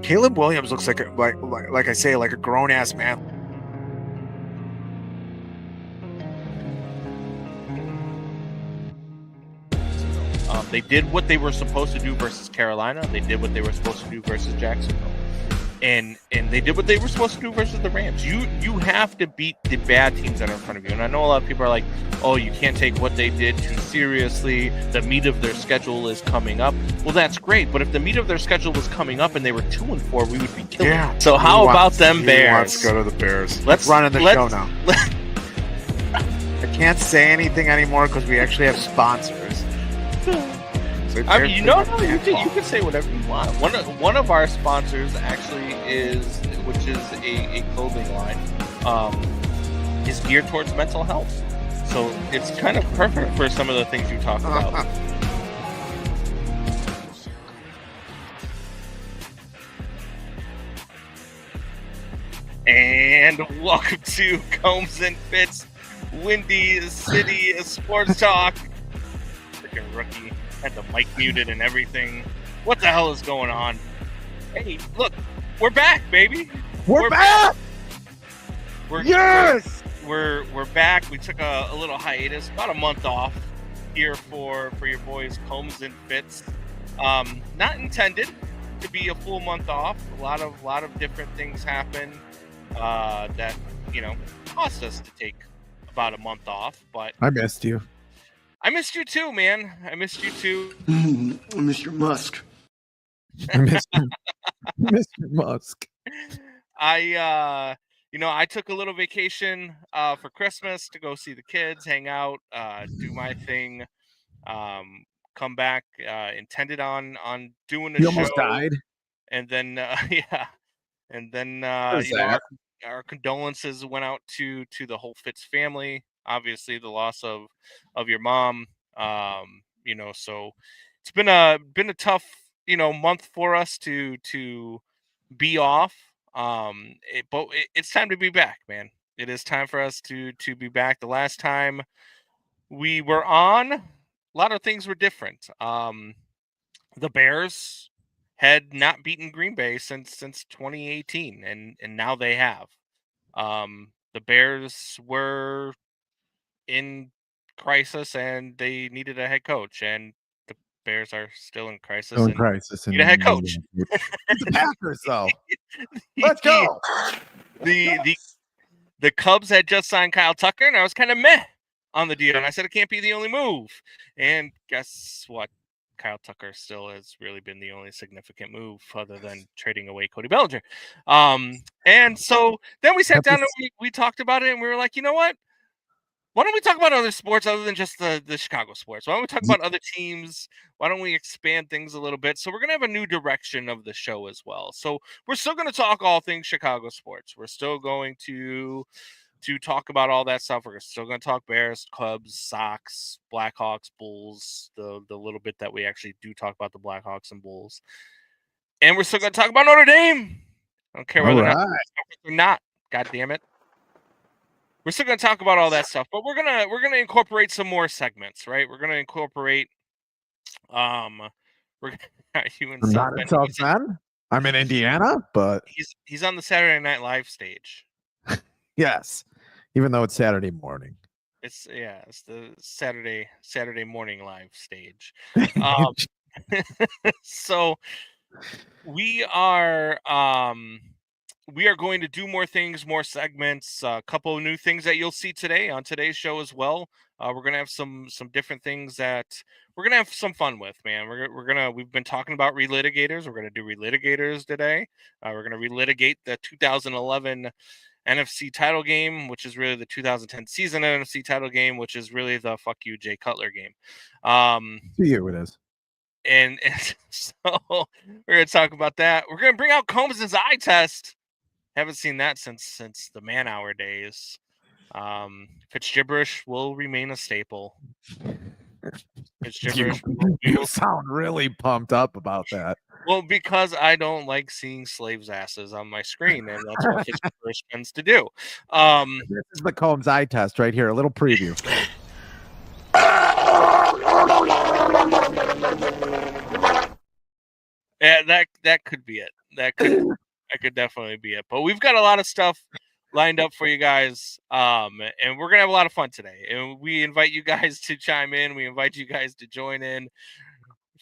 Caleb Williams looks like I say, like a grown ass man. They did what they were supposed to do versus Carolina. They did what they were supposed to do versus Jacksonville. And they did what they were supposed to do versus the Rams. You have to beat the bad teams that are in front of you. And I know a lot of people are like, oh, you can't take what they did too seriously. The meat of their schedule is coming up. Well, that's great. But if the meat of their schedule was coming up and they were 2-4, we would be killing. Yeah. So how about them Bears? Let's go to the Bears. Let's run in the show now. I can't say anything anymore because we actually have sponsors. So I mean, you can say whatever you want. One of our sponsors actually which is a clothing line, is geared towards mental health. So it's kind of perfect for some of the things you talk about. And welcome to Combs and Fitz, Windy City Sports Talk. Freaking rookie. Had the mic muted and everything. What the hell is going on? Hey, look, we're back, baby. We're back. Yes. We're back. We took a little hiatus, about a month off here for your boys Combs and Fitz. Not intended to be a full month off. A lot of different things happen that caused us to take about a month off. But I missed you. I missed you too, man. I missed you too. Mr. Musk. Mr. Musk. I took a little vacation for Christmas to go see the kids, hang out, do my thing. Come back, intended on doing a show. You almost died. And then and then our condolences went out to the whole Fitz family. Obviously, the loss of your mom, so it's been a tough, month for us to be off. But it's time to be back, man. It is time for us to be back. The last time we were on, a lot of things were different. The Bears had not beaten Green Bay since 2018, and now they have. The Bears were in crisis and they needed a head coach, and the Bears are still in crisis. Need a head coach. The Packers, though. Let's go. The Cubs had just signed Kyle Tucker, and I was kind of meh on the deal, and I said it can't be the only move. And guess what? Kyle Tucker still has really been the only significant move other than trading away Cody Bellinger. And so then we sat down and we talked about it, and we were like, you know what? Why don't we talk about other sports other than just the Chicago sports? Why don't we talk about other teams? Why don't we expand things a little bit? So we're going to have a new direction of the show as well. So we're still going to talk all things Chicago sports. We're still going to talk about all that stuff. We're still going to talk Bears, Cubs, Sox, Blackhawks, Bulls, the little bit that we actually do talk about the Blackhawks and Bulls. And we're still going to talk about Notre Dame. I don't care whether or not. God damn it. We're still going to talk about all that stuff, but we're gonna incorporate some more segments, right? We're gonna incorporate. Are you in South Bend? I'm in Indiana, but he's on the Saturday Night Live stage. Yes, even though it's Saturday morning. It's the Saturday morning live stage. So we are going to do more things, more segments, a couple of new things that you'll see today on today's show as well. We're going to have some different things that we're going to have some fun with, man. We've been talking about relitigators. We're going to do relitigators today. We're going to relitigate the 2011 NFC title game, which is really the 2010 season NFC title game, which is really the fuck you, Jay Cutler game. To you it is. And so we're going to talk about that. We're going to bring out Combs' eye test. Haven't seen that since the man hour days. Fitz gibberish will remain a staple. Fitz gibberish. You sound really pumped up about that. Well, because I don't like seeing slaves' asses on my screen, and that's what Fitz gibberish tends to do. This is the Combs eye test right here. A little preview. Yeah, that could be it. That could definitely be it. But we've got a lot of stuff lined up for you guys, and we're gonna have a lot of fun today. And we invite you guys to chime in. We invite you guys to join in.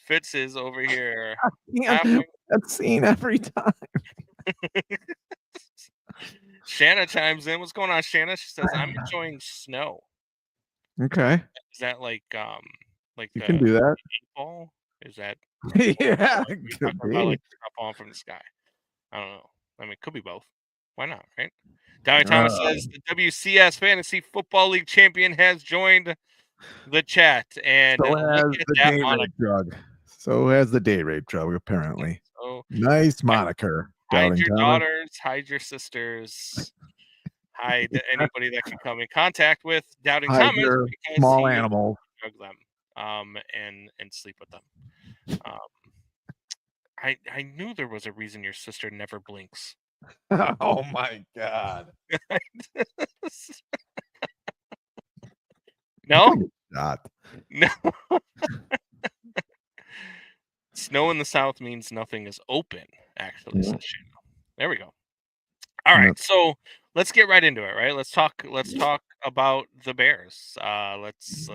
Fitz is over here laughing. That scene every time. Shanna chimes in. What's going on, Shanna? She says, "I'm enjoying snow." Okay, Is that like you the can do that. ball? Is that Yeah, are it we could talking about be. like stuff falling from the sky? I don't know. I mean, it could be both. Why not, right? Downey Thomas says the WCS Fantasy Football League champion has joined the chat, and So look has at the that day moniker. rape drug. So has the day rape drug, apparently. So Nice moniker. hide Doubting your Thomas. daughters, hide your sisters, hide anybody that can come in contact with Doubting Hide Thomas your because small he animals. drug them, and sleep with them. Um, I knew there was a reason your sister never blinks. Oh my god. No, God. no. Snow in the south means nothing is open. Actually, Yeah. says Shane. There we go. All right, so let's get right into it. Right, let's talk about the Bears. Let's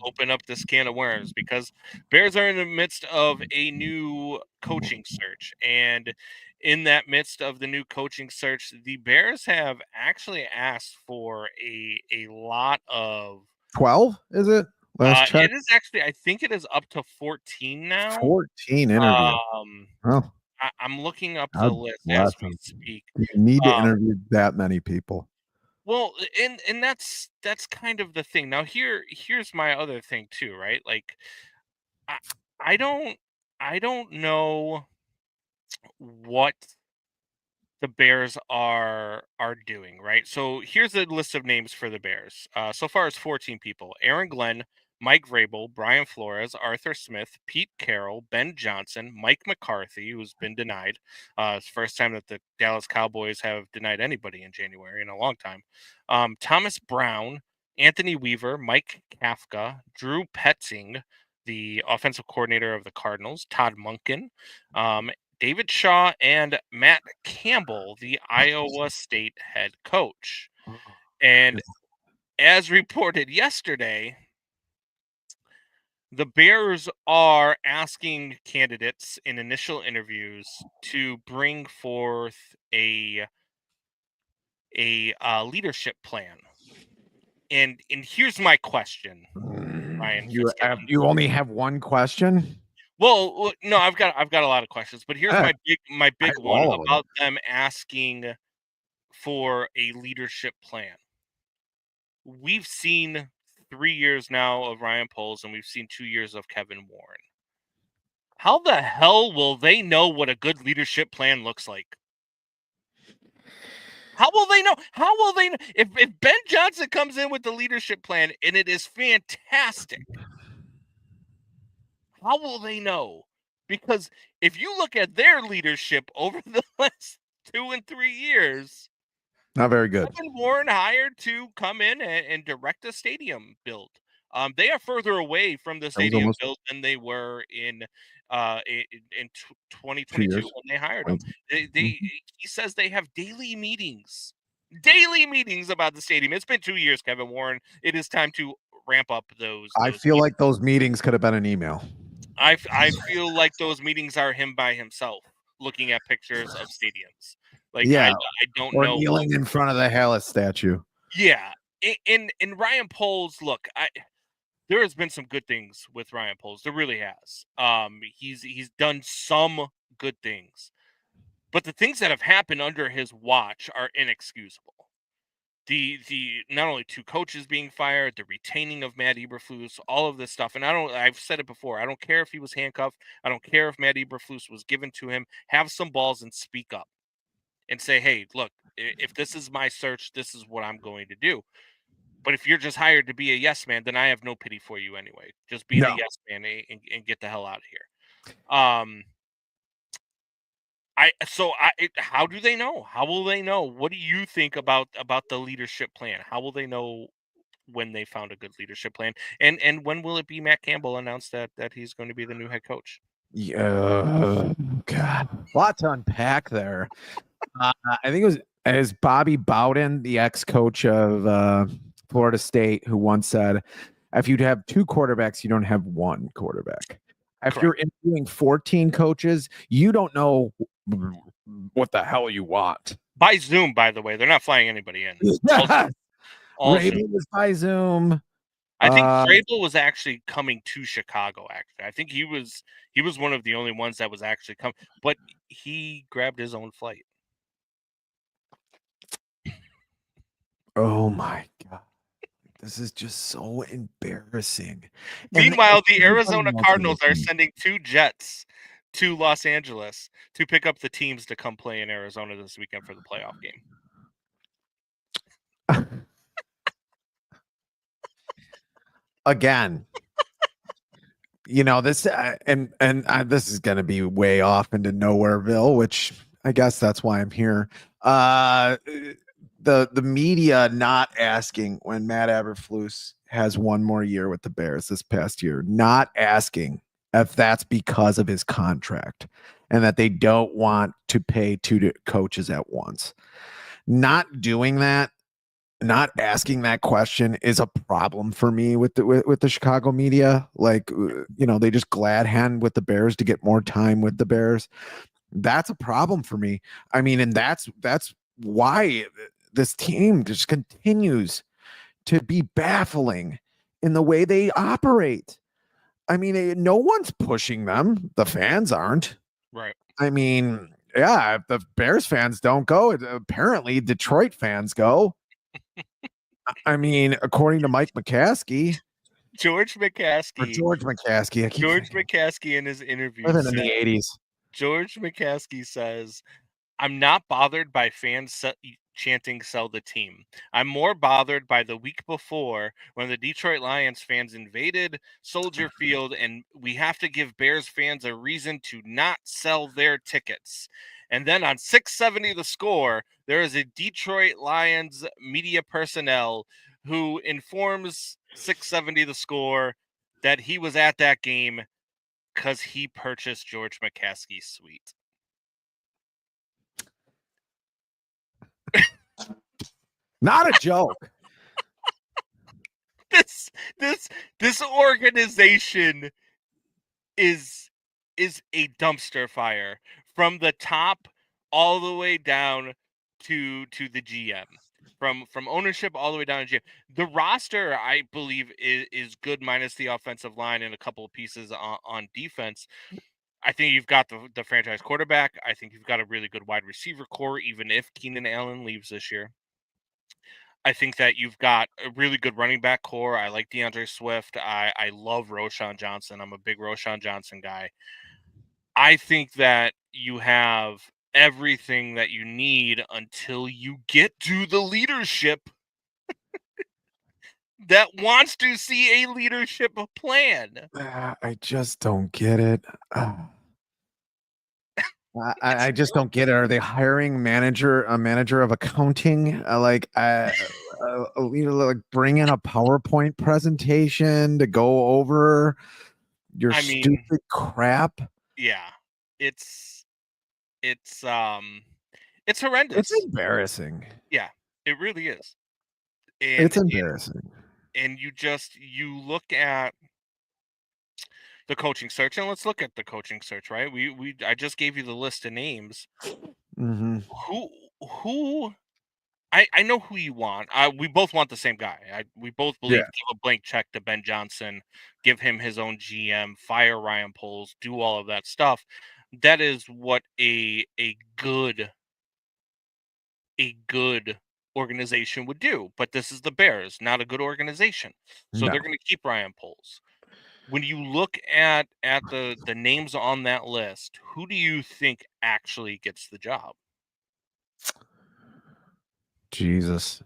open up this can of worms because Bears are in the midst of a new coaching search, and in that midst of the new coaching search, the Bears have actually asked for a lot of 12, is it? Last check. it is actually, I think it is up to 14 now. 14 interviews. Oh, I'm looking up the God list bless as we them. speak. You need to Um, interview that many people. Well, and that's kind of the thing. Now here's my other thing too, right? Like I I don't know what the Bears are doing, right? So here's a list of names for the Bears. So far it's 14 people: Aaron Glenn, Mike Vrabel, Brian Flores, Arthur Smith, Pete Carroll, Ben Johnson, Mike McCarthy, who's been denied. It's the first time that the Dallas Cowboys have denied anybody in January in a long time. Thomas Brown, Anthony Weaver, Mike Kafka, Drew Petzing, the offensive coordinator of the Cardinals, Todd Monken, David Shaw, and Matt Campbell, the Iowa State head coach. And as reported yesterday, the Bears are asking candidates in initial interviews to bring forth a leadership plan. And here's my question, Ryan Fitzgibbon. You only have one question? Well, no, I've got a lot of questions, but here's my big one all of them. about them asking for a leadership plan. We've seen 3 years now of Ryan Poles, and we've seen 2 years of Kevin Warren. How the hell will they know what a good leadership plan looks like? How will they know? How will they know? If Ben Johnson comes in with the leadership plan and it is fantastic, how will they know? Because if you look at their leadership over the last 2 and 3 years, Not very good. Kevin Warren hired to come in and direct a stadium build. They are further away from the stadium almost build than they were in 2 2022 years. when they hired him. Mhm. He says they have daily meetings about the stadium. It's been 2 years, Kevin Warren. It is time to ramp up those. I feel like those meetings could have been an email. I feel like those meetings are him by himself looking at pictures of stadiums. Like Yeah, I don't or know. kneeling in front of the Hallis statue. Yeah, in Ryan Poles, look, there has been some good things with Ryan Poles. There really has. He's done some good things, but the things that have happened under his watch are inexcusable. The not only 2 coaches being fired, the retaining of Matt Eberflus, all of this stuff. And I've said it before. I don't care if he was handcuffed. I don't care if Matt Eberflus was given to him. Have some balls and speak up and say, hey, look, if this is my search, this is what I'm going to do. But if you're just hired to be a yes man, then I have no pity for you anyway. Just be the yes man and get the hell out of here. How do they know? How will they know? What do you think about the leadership plan? How will they know when they found a good leadership plan? And when will it be Matt Campbell announced that he's going to be the new head coach? Yeah, God, a lot to unpack there. I think it was Bobby Bowden, the ex-coach of Florida State, who once said, "If you'd have two quarterbacks, you don't have one quarterback. If Correct. you're interviewing 14 coaches, you don't know what the hell you want." By Zoom, by the way, they're not flying anybody in. Yes. All Zoom. Raven was by Zoom. I think Vrabel was actually coming to Chicago. Actually, I think he was one of the only ones that was actually coming, but he grabbed his own flight. Oh my God. This is just so embarrassing. Meanwhile, the everybody Arizona knows Cardinals are this. sending 2 jets to Los Angeles to pick up the teams to come play in Arizona this weekend for the playoff game. Again, this this is going to be way off into Nowhereville, which I guess that's why I'm here. The media not asking when Matt Eberflus has one more year with the Bears this past year, not asking if that's because of his contract and that they don't want to pay two coaches at once. Not doing that, not asking that question is a problem for me with the Chicago media. Like, they just glad hand with the Bears to get more time with the Bears. That's a problem for me. I mean, and that's why this team just continues to be baffling in the way they operate. I mean, no one's pushing them. The fans aren't. Right. I mean, yeah, if the Bears fans don't go, apparently Detroit fans go. I mean, according to Mike McCaskey, George McCaskey. George McCaskey. George McCaskey in his interview living in the 80s. George McCaskey says, "I'm not bothered by fans chanting sell the team. I'm more bothered by the week before when the Detroit Lions fans invaded Soldier Field and we have to give Bears fans a reason to not sell their tickets. And then on 670 The Score, there is a Detroit Lions media personnel who informs 670 The Score that he was at that game because he purchased George McCaskey's suite." Not a joke. This organization is a dumpster fire from the top all the way down to the GM. From ownership all the way down to GM. The roster, I believe, is good minus the offensive line and a couple of pieces on defense. I think you've got the franchise quarterback. I think you've got a really good wide receiver core, even if Keenan Allen leaves this year. I think that you've got a really good running back core. I like DeAndre Swift. I love Roschon Johnson. I'm a big Roschon Johnson guy. I think that you have everything that you need until you get to the leadership that wants to see a leadership plan. I just don't get it. I just don't get it. Are they hiring a manager of accounting? Like bring in a PowerPoint presentation to go over your stupid crap. Yeah, it's horrendous. It's embarrassing. Yeah, it really is. It's embarrassing. And you look at the coaching search, and let's look at the coaching search, right? I just gave you the list of names. Mm-hmm. Who I know who you want. We both want the same guy. We both believe give a blank check to Ben Johnson, give him his own GM, fire Ryan Poles, do all of that stuff. That is what a good organization would do. But this is the Bears, not a good organization. So they're going to keep Ryan Poles. When you look at the names on that list, who do you think actually gets the job? Jesus.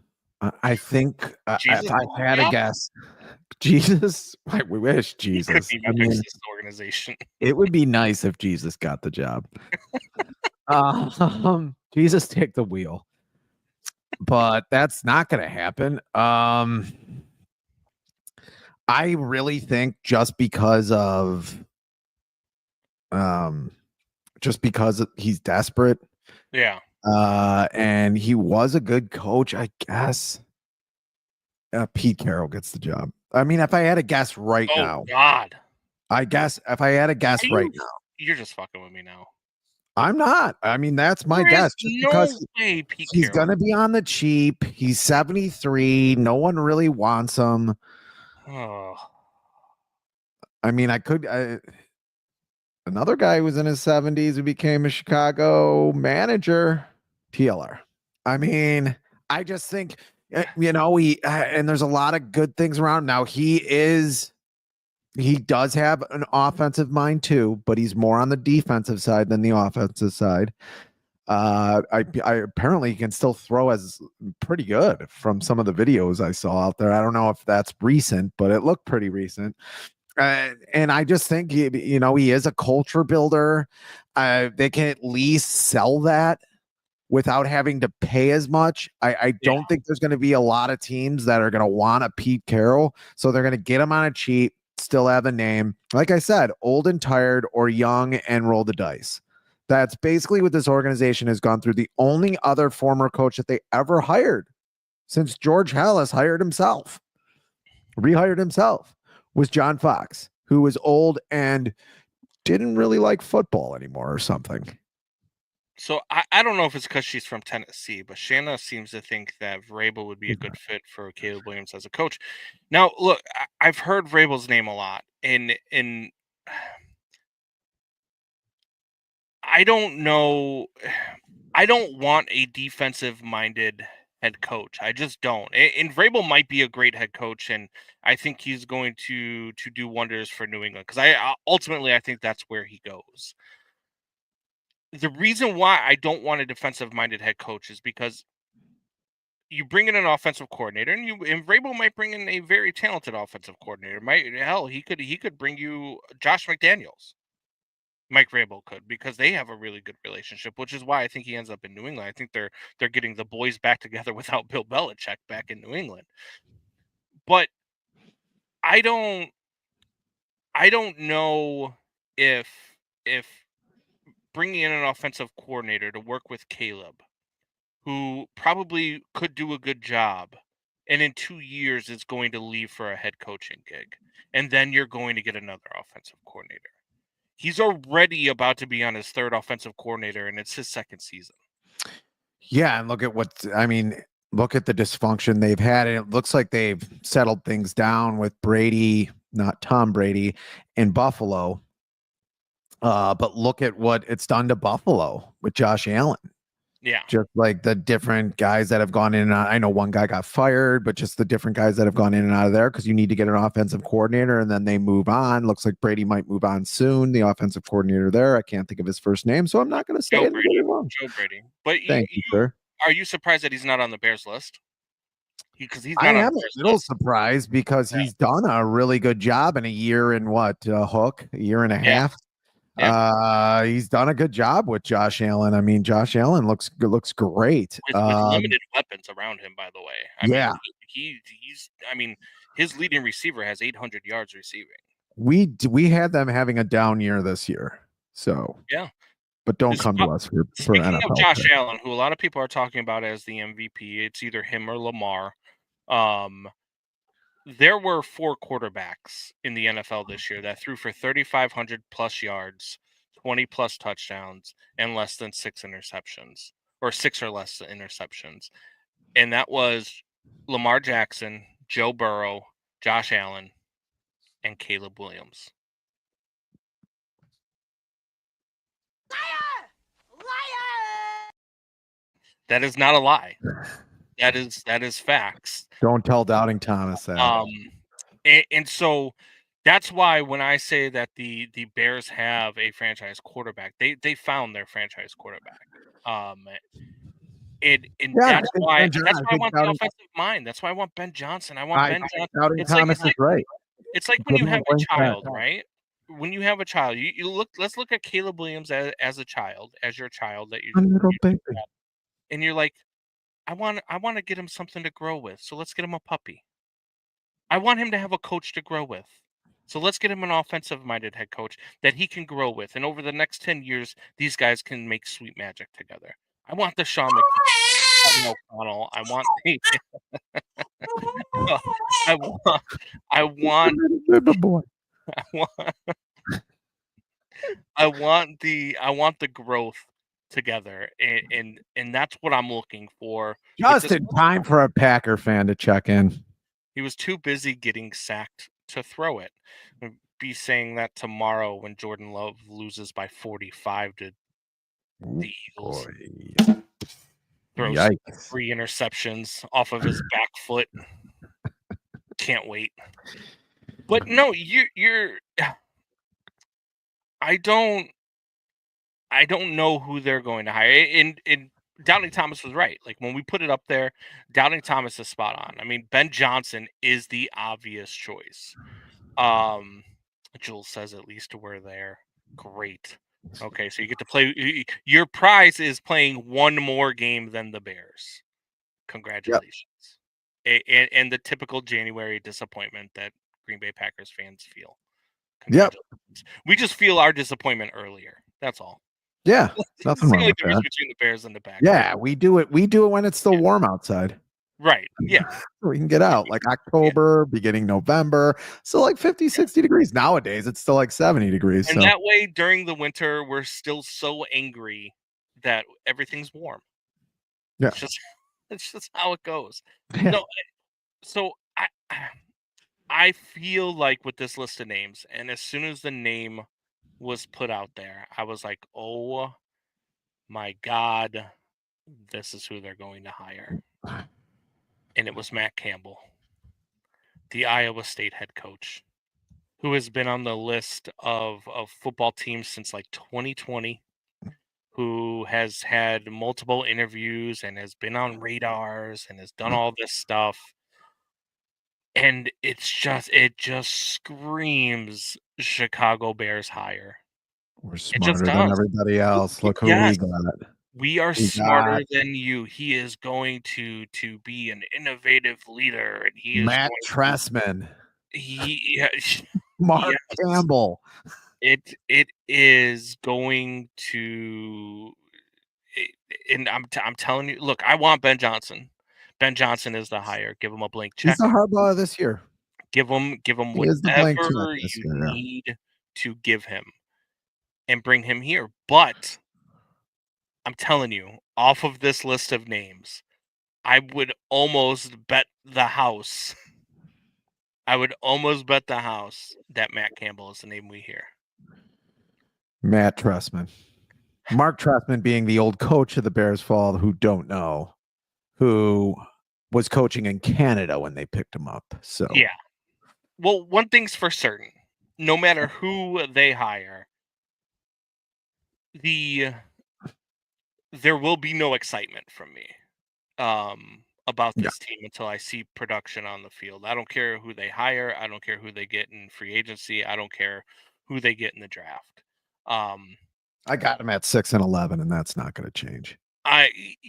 I think Jesus if I had a guess, Jesus, we wish Jesus. He could be this organization. It would be nice if Jesus got the job. Jesus take the wheel, but that's not going to happen. I really think just because of just because he's desperate. Yeah. And he was a good coach, I guess. Pete Carroll gets the job. I mean, if I had a guess right Oh now, God. I guess if I had a guess Are right you- now, You're just fucking with me now. I'm not. I mean, that's my There is guess. Just no because way Pete he's Carroll. gonna be on the cheap. He's 73. No one really wants him. Oh. I mean, another guy who was in his 70s who became a Chicago manager, TLR. I mean, I just think and there's a lot of good things around. Now he does have an offensive mind too, but he's more on the defensive side than the offensive side. I apparently he can still throw as pretty good from some of the videos I saw out there. I don't know if that's recent, but it looked pretty recent. And I just think he is a culture builder. They can at least sell that without having to pay as much. I don't think there's going to be a lot of teams that are going to want a Pete Carroll, so they're going to get him on a cheap, still have a name. Like I said, old and tired or young and roll the dice. That's basically what this organization has gone through. The only other former coach that they ever hired since George Halas rehired himself, was John Fox, who was old and didn't really like football anymore or something. So I don't know if it's because she's from Tennessee, but Shanna seems to think that Vrabel would be a good fit for Caleb Williams as a coach. Now, look, I've heard Vrabel's name a lot, and I don't know. I don't want a defensive-minded head coach. I just don't. And Vrabel might be a great head coach, and I think he's going to do wonders for New England because ultimately I think that's where he goes. The reason why I don't want a defensive-minded head coach is because you bring in an offensive coordinator, and Vrabel might bring in a very talented offensive coordinator. He could bring you Josh McDaniels. Mike Vrabel could, because they have a really good relationship, which is why I think he ends up in New England. I think they're getting the boys back together without Bill Belichick back in New England. But I don't know if bringing in an offensive coordinator to work with Caleb, who probably could do a good job, and in 2 years is going to leave for a head coaching gig, and then you're going to get another offensive coordinator. He's already about to be on his third offensive coordinator, and it's his second season. Yeah, and look at look at the dysfunction they've had. And it looks like they've settled things down with Brady, not Tom Brady, in Buffalo. But look at what it's done to Buffalo with Josh Allen. Yeah. Just like the different guys that have gone in and out. I know one guy got fired, but just the different guys that have gone in and out of there, because you need to get an offensive coordinator and then they move on. Looks like Brady might move on soon. The offensive coordinator there, I can't think of his first name, so I'm not going to say Joe it. Brady. But Thank you, sir. Are you surprised that he's not on the Bears list? Because he's I not on am the a Bears little list. surprised because he's done a really good job in a year and a year and a half. He's done a good job with Josh Allen. I mean, Josh Allen looks great. With limited weapons around him, by the way. I mean, he's his leading receiver has 800 yards receiving. We had them having a down year this year. So yeah. But don't come to us for Speaking NFL of Josh Allen, who a lot of people are talking about as the MVP, it's either him or Lamar. There were 4 quarterbacks in the NFL this year that threw for 3,500 plus yards, 20 plus touchdowns, and less than 6 interceptions, or 6 or less interceptions. And that was Lamar Jackson, Joe Burrow, Josh Allen, and Caleb Williams. That is not a lie. That is facts. Don't tell Doubting Thomas that. And so that's why when I say that the Bears have a franchise quarterback, they found their franchise quarterback. That's why I want the offensive mind. That's why I want Ben Johnson. I want Ben Johnson. Doubting Thomas is right. It's like when you have a child, right? When you have a child, you look. Let's look at Caleb Williams as a child, as your child that you. Little baby. And you're like, I want to get him something to grow with. So let's get him a puppy. I want him to have a coach to grow with. So let's get him an offensive-minded head coach that he can grow with. And over the next 10 years, these guys can make sweet magic together. I want the Sean McVay, Kevin O'Connell. I want the I want I want Good boy. I want I want the growth together, and that's what I'm looking for. with Just this in time for a Packer fan to check in. He was too busy getting sacked to throw it. I'll be saying that tomorrow when Jordan Love loses by 45 to the Eagles. Boy. Throws Yikes. 3 interceptions off of his back foot. Can't wait. But no, you're I don't know who they're going to hire. And Doubting Thomas was right. Like when we put it up there, Doubting Thomas is spot on. I mean, Ben Johnson is the obvious choice. Jules says at least we're there. Great. Okay, so you get to play. Your prize is playing one more game than the Bears. Congratulations. And the typical January disappointment that Green Bay Packers fans feel. Yep. We just feel our disappointment earlier. That's all. Yeah. It's Nothing the wrong only with difference that. between the Bears and the Packers. Yeah, we do it. We do it when it's still Yeah. warm outside. Right. Yeah. We can get out like October, beginning November. Still like 50, 60 degrees. Nowadays, it's still like 70 degrees. And So that way, during the winter, we're still so angry that everything's warm. Yeah. It's just how it goes. Yeah. No, so I feel like with this list of names, and as soon as the name was put out there, I was like, oh my God, this is who they're going to hire. And it was Matt Campbell, the Iowa State head coach, who has been on the list of football teams since like 2020, who has had multiple interviews and has been on radars and has done all this stuff. And it just screams Chicago Bears hire. We're just smarter than does. everybody else. Look who Yes. we got. We are We smarter got- than you. He is going to be an innovative leader, and he is Matt going Tressman, he Mark Yes. Campbell. it is going to and I'm telling you, look, I want Ben Johnson. Ben Johnson is the hire. Give him a blank check. He's the Harbaugh this year. Give him He is the blank check whatever this you year, yeah. need to give him and bring him here. But I'm telling you, off of this list of names, I would almost bet the house. That Matt Campbell is the name we hear. Matt Tressman. Mark Tressman being the old coach of the Bears fall who don't know, who was coaching in Canada when they picked him up. So Yeah. Well, one thing's for certain. No matter who they hire, there will be no excitement from me about this team until I see production on the field. I don't care who they hire. I don't care who they get in free agency. I don't care who they get in the draft. I got him at 6-11, and that's not going to change.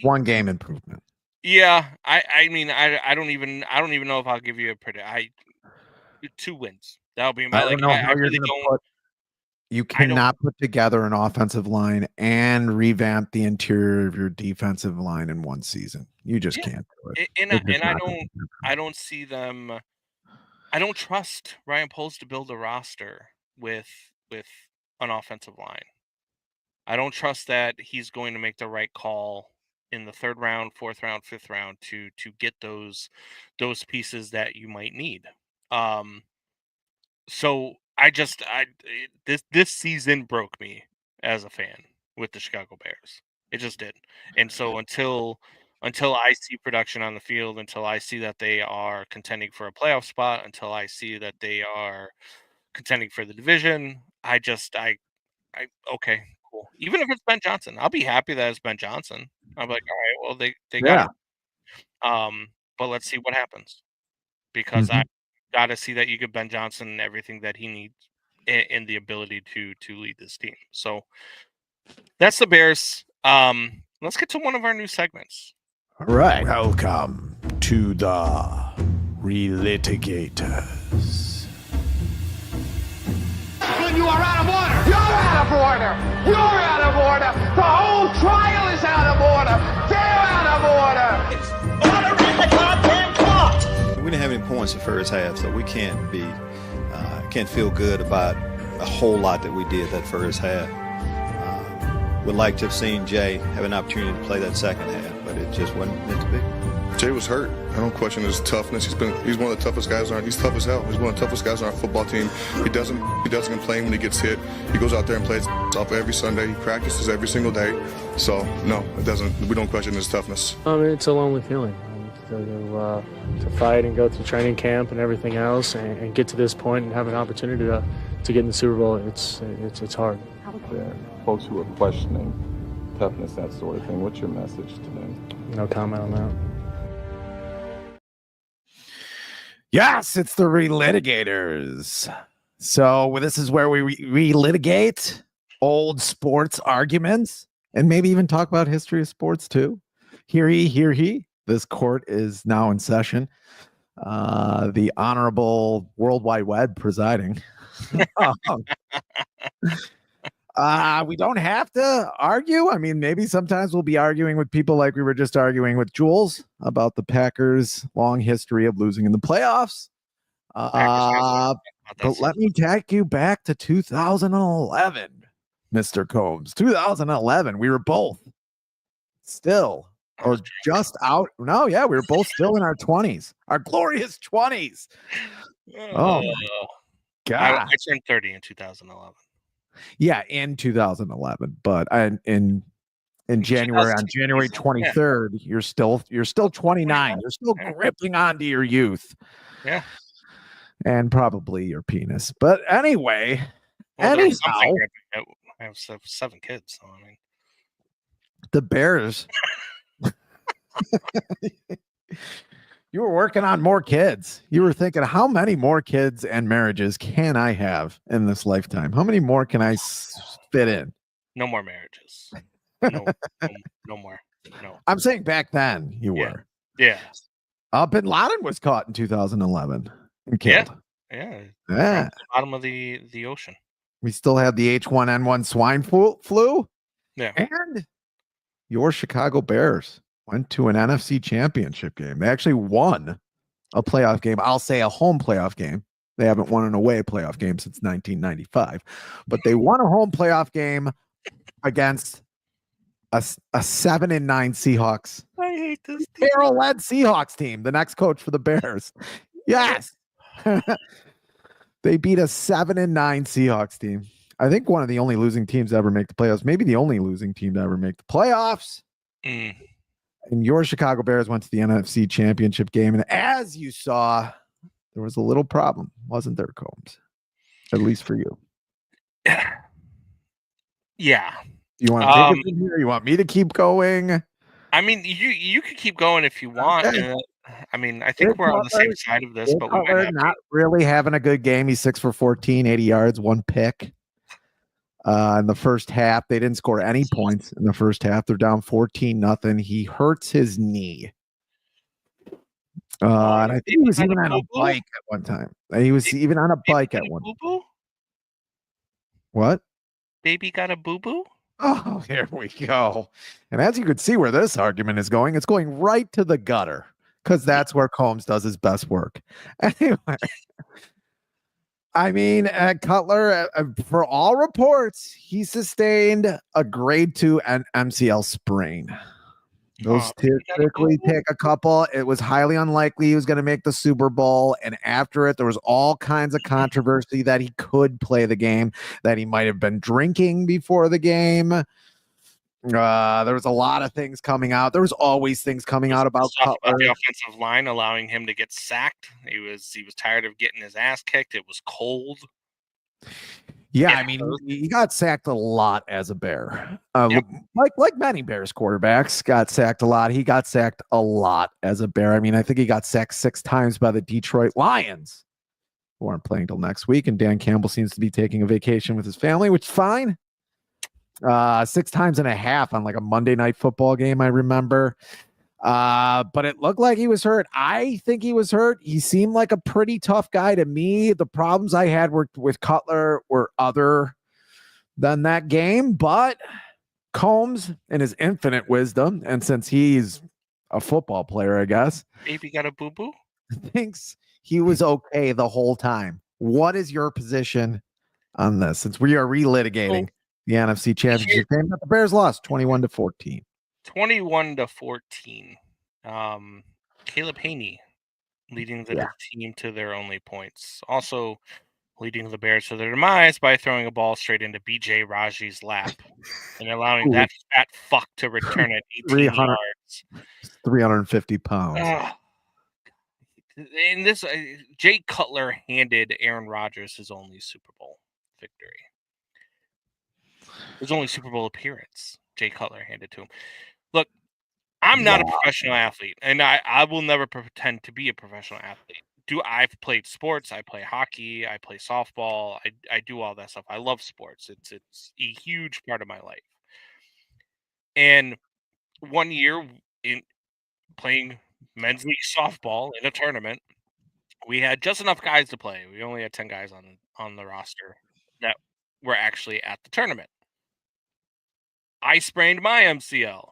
One game improvement. Yeah, I mean, I don't even know if I'll give you a predict. 2 wins. That'll be my. I don't know how you're really going to don't. put. You cannot put together an offensive line and revamp the interior of your defensive line in one season. You just can't do it. I don't see them. I don't trust Ryan Poles to build a roster with an offensive line. I don't trust that he's going to make the right call in the 3rd round, 4th round, 5th round to get those pieces that you might need. So this season broke me as a fan with the Chicago Bears. It just did. And so until I see production on the field, until I see that they are contending for a playoff spot, until I see that they are contending for the division, okay, cool. Even if it's Ben Johnson, I'll be happy that it's Ben Johnson. I'm like, all right, well, they got it. But let's see what happens, because I got to see that you give Ben Johnson everything that he needs and the ability to lead this team. So that's the Bears. Let's get to one of our new segments. All right. Welcome to the Relitigators. you are out of order. You're out of order. You're out of order. The whole trial is out of order. They're out of order. It's order in the goddamn clock. We didn't have any points the first half, so we can't feel good about a whole lot that we did that first half. Would like to have seen Jay have an opportunity to play that second half, but it just wasn't meant to be. Jay was hurt. I don't question his toughness. He's one of the toughest guys on. He's tough as hell. He's one of the toughest guys on our football team. He doesn't complain when he gets hit. He goes out there and plays off every Sunday. He practices every single day. So no, it doesn't. We don't question his toughness. It's a lonely feeling to fight and go through training camp and everything else, and get to this point and have an opportunity to get in the Super Bowl. It's hard. Yeah. Folks who are questioning toughness, that sort of thing. What's your message to them? No comment on that. Yes, it's the relitigators. So this is where we relitigate old sports arguments and maybe even talk about history of sports too. Hear ye, hear he. This court is now in session. The Honorable World Wide Web presiding. We don't have to argue. I mean, maybe sometimes we'll be arguing with people like we were just arguing with Jules about the Packers' long history of losing in the playoffs. But let me take you back to 2011, Mr. Combs. 2011, we were both still or just out. No, yeah, we were both still in our 20s, our glorious 20s. Oh, my God. I turned 30 in 2011. Yeah, in 2011, but in January, on January 23rd, you're still 29. You're still gripping onto your youth. Yeah. And probably your penis. But anyway, I have 7 kids, so I mean, the Bears. You were working on more kids. You were thinking, how many more kids and marriages can I have in this lifetime? How many more can I fit in? No more marriages. No more. No. I'm saying back then you were. Yeah. Bin Laden was caught in 2011 and killed. Yeah. Yeah. The bottom of the ocean. We still had the H1N1 swine flu. Yeah. And your Chicago Bears went to an NFC championship game. They actually won a playoff game. I'll say a home playoff game. They haven't won an away playoff game since 1995, but they won a home playoff game against a 7-9 Seahawks. I hate this team. Carroll-led Seahawks team, the next coach for the Bears. Yes. They beat a 7-9 Seahawks team. I think one of the only losing teams to ever make the playoffs, maybe the only losing team to ever make the playoffs. And your Chicago Bears went to the NFC championship game. And as you saw, there was a little problem, wasn't there, Combs? At least for you. Yeah. You want to take it from here? You want me to keep going? I mean, you could keep going if you want. Okay. I mean, I think we're on the same side of this, but we might have not really having a good game. He's 6 for 14, 80 yards, 1 pick. In the first half, they didn't score any points in the first half. They're down 14-0. He hurts his knee. And I think he was even on a bike at one time. He was even on a bike at one. Boo-boo? What? Baby got a boo-boo? Oh, here we go. And as you can see where this argument is going, it's going right to the gutter because that's where Combs does his best work. Anyway. I mean, Cutler, for all reports, he sustained a grade 2 and MCL sprain. Those typically take a couple. It was highly unlikely he was going to make the Super Bowl. And after it, there was all kinds of controversy that he could play the game, that he might have been drinking before the game. There was a lot of things coming out. There was always things coming out about Cutler. The offensive line allowing him to get sacked. He was tired of getting his ass kicked. It was cold. Yeah, I mean, he got sacked a lot as a Bear. Like many Bears quarterbacks got sacked a lot. He got sacked a lot as a Bear. I mean, I think he got sacked 6 times by the Detroit Lions, who aren't playing till next week. And Dan Campbell seems to be taking a vacation with his family, which is fine. 6 times and a half on like a Monday night football game, I remember. But it looked like he was hurt. I think he was hurt. He seemed like a pretty tough guy to me. The problems I had with Cutler were other than that game, but Combs, in his infinite wisdom, and since he's a football player, I guess, Baby got a boo boo. thinks he was okay the whole time. What is your position on this? Since we are relitigating the NFC Championship game, but the Bears lost 21-14. 21-14. Caleb Haney leading the team to their only points. Also leading the Bears to their demise by throwing a ball straight into B.J. Raji's lap and allowing that fat fuck to return it 18 yards. 350 pounds. And this, Jay Cutler handed Aaron Rodgers his only Super Bowl victory. His only Super Bowl appearance, Jay Cutler handed to him. Look, I'm not a professional athlete, and I will never pretend to be a professional athlete. I've played sports. I play hockey. I play softball. I do all that stuff. I love sports. It's a huge part of my life. And one year in playing men's league softball in a tournament, we had just enough guys to play. We only had 10 guys on the roster that were actually at the tournament. I sprained my MCL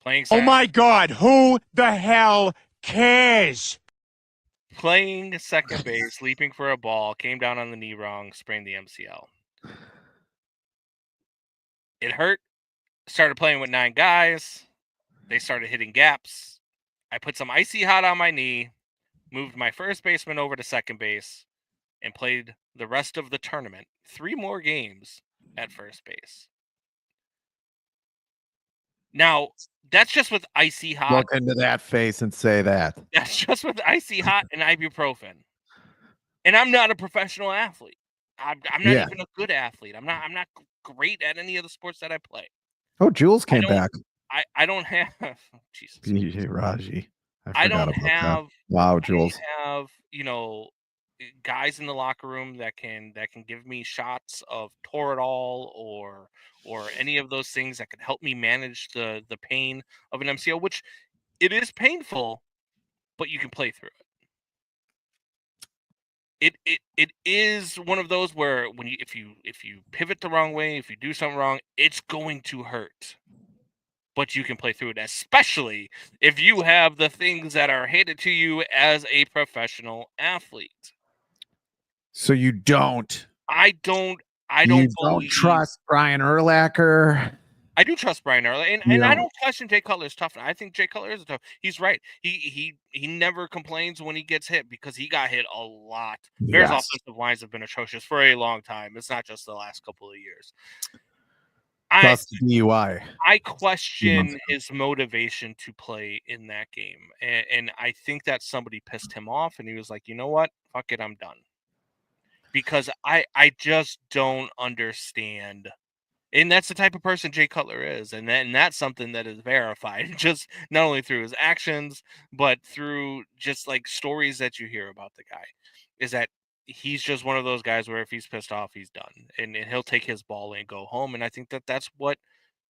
playing. Oh my God, who the hell cares? Playing second base, leaping for a ball, came down on the knee wrong, sprained the MCL. It hurt. Started playing with 9 guys. They started hitting gaps. I put some icy hot on my knee, moved my first baseman over to second base, and played the rest of the tournament. 3 more games at first base. Now, that's just with icy hot. Look into that face and say that. That's just with icy hot and ibuprofen. And I'm not a professional athlete. I'm not even a good athlete. I'm not great at any of the sports that I play. Oh, Jules came back. I don't have Jesus. B.J. Raji. I don't have. Wow, Jules. I have guys in the locker room that can give me shots of Toradol or any of those things that can help me manage the pain of an MCL, which it is painful, but you can play through it. It is one of those where if you pivot the wrong way, if you do something wrong, it's going to hurt. But you can play through it, especially if you have the things that are handed to you as a professional athlete. So you don't. I don't trust Brian Urlacher. I do trust Brian Urlacher, and I don't question Jay Cutler's toughness. I think Jay Cutler is tough. He's right. He never complains when he gets hit because he got hit a lot. Bears offensive lines have been atrocious for a long time. It's not just the last couple of years. Plus DUI. I question his motivation to play in that game. And I think that somebody pissed him off and he was like, you know what? Fuck it, I'm done. Because I just don't understand. And that's the type of person Jay Cutler is. And that's something that is verified just not only through his actions, but through just like stories that you hear about the guy. Is that he's just one of those guys where if he's pissed off, he's done. And he'll take his ball and go home. And I think that's what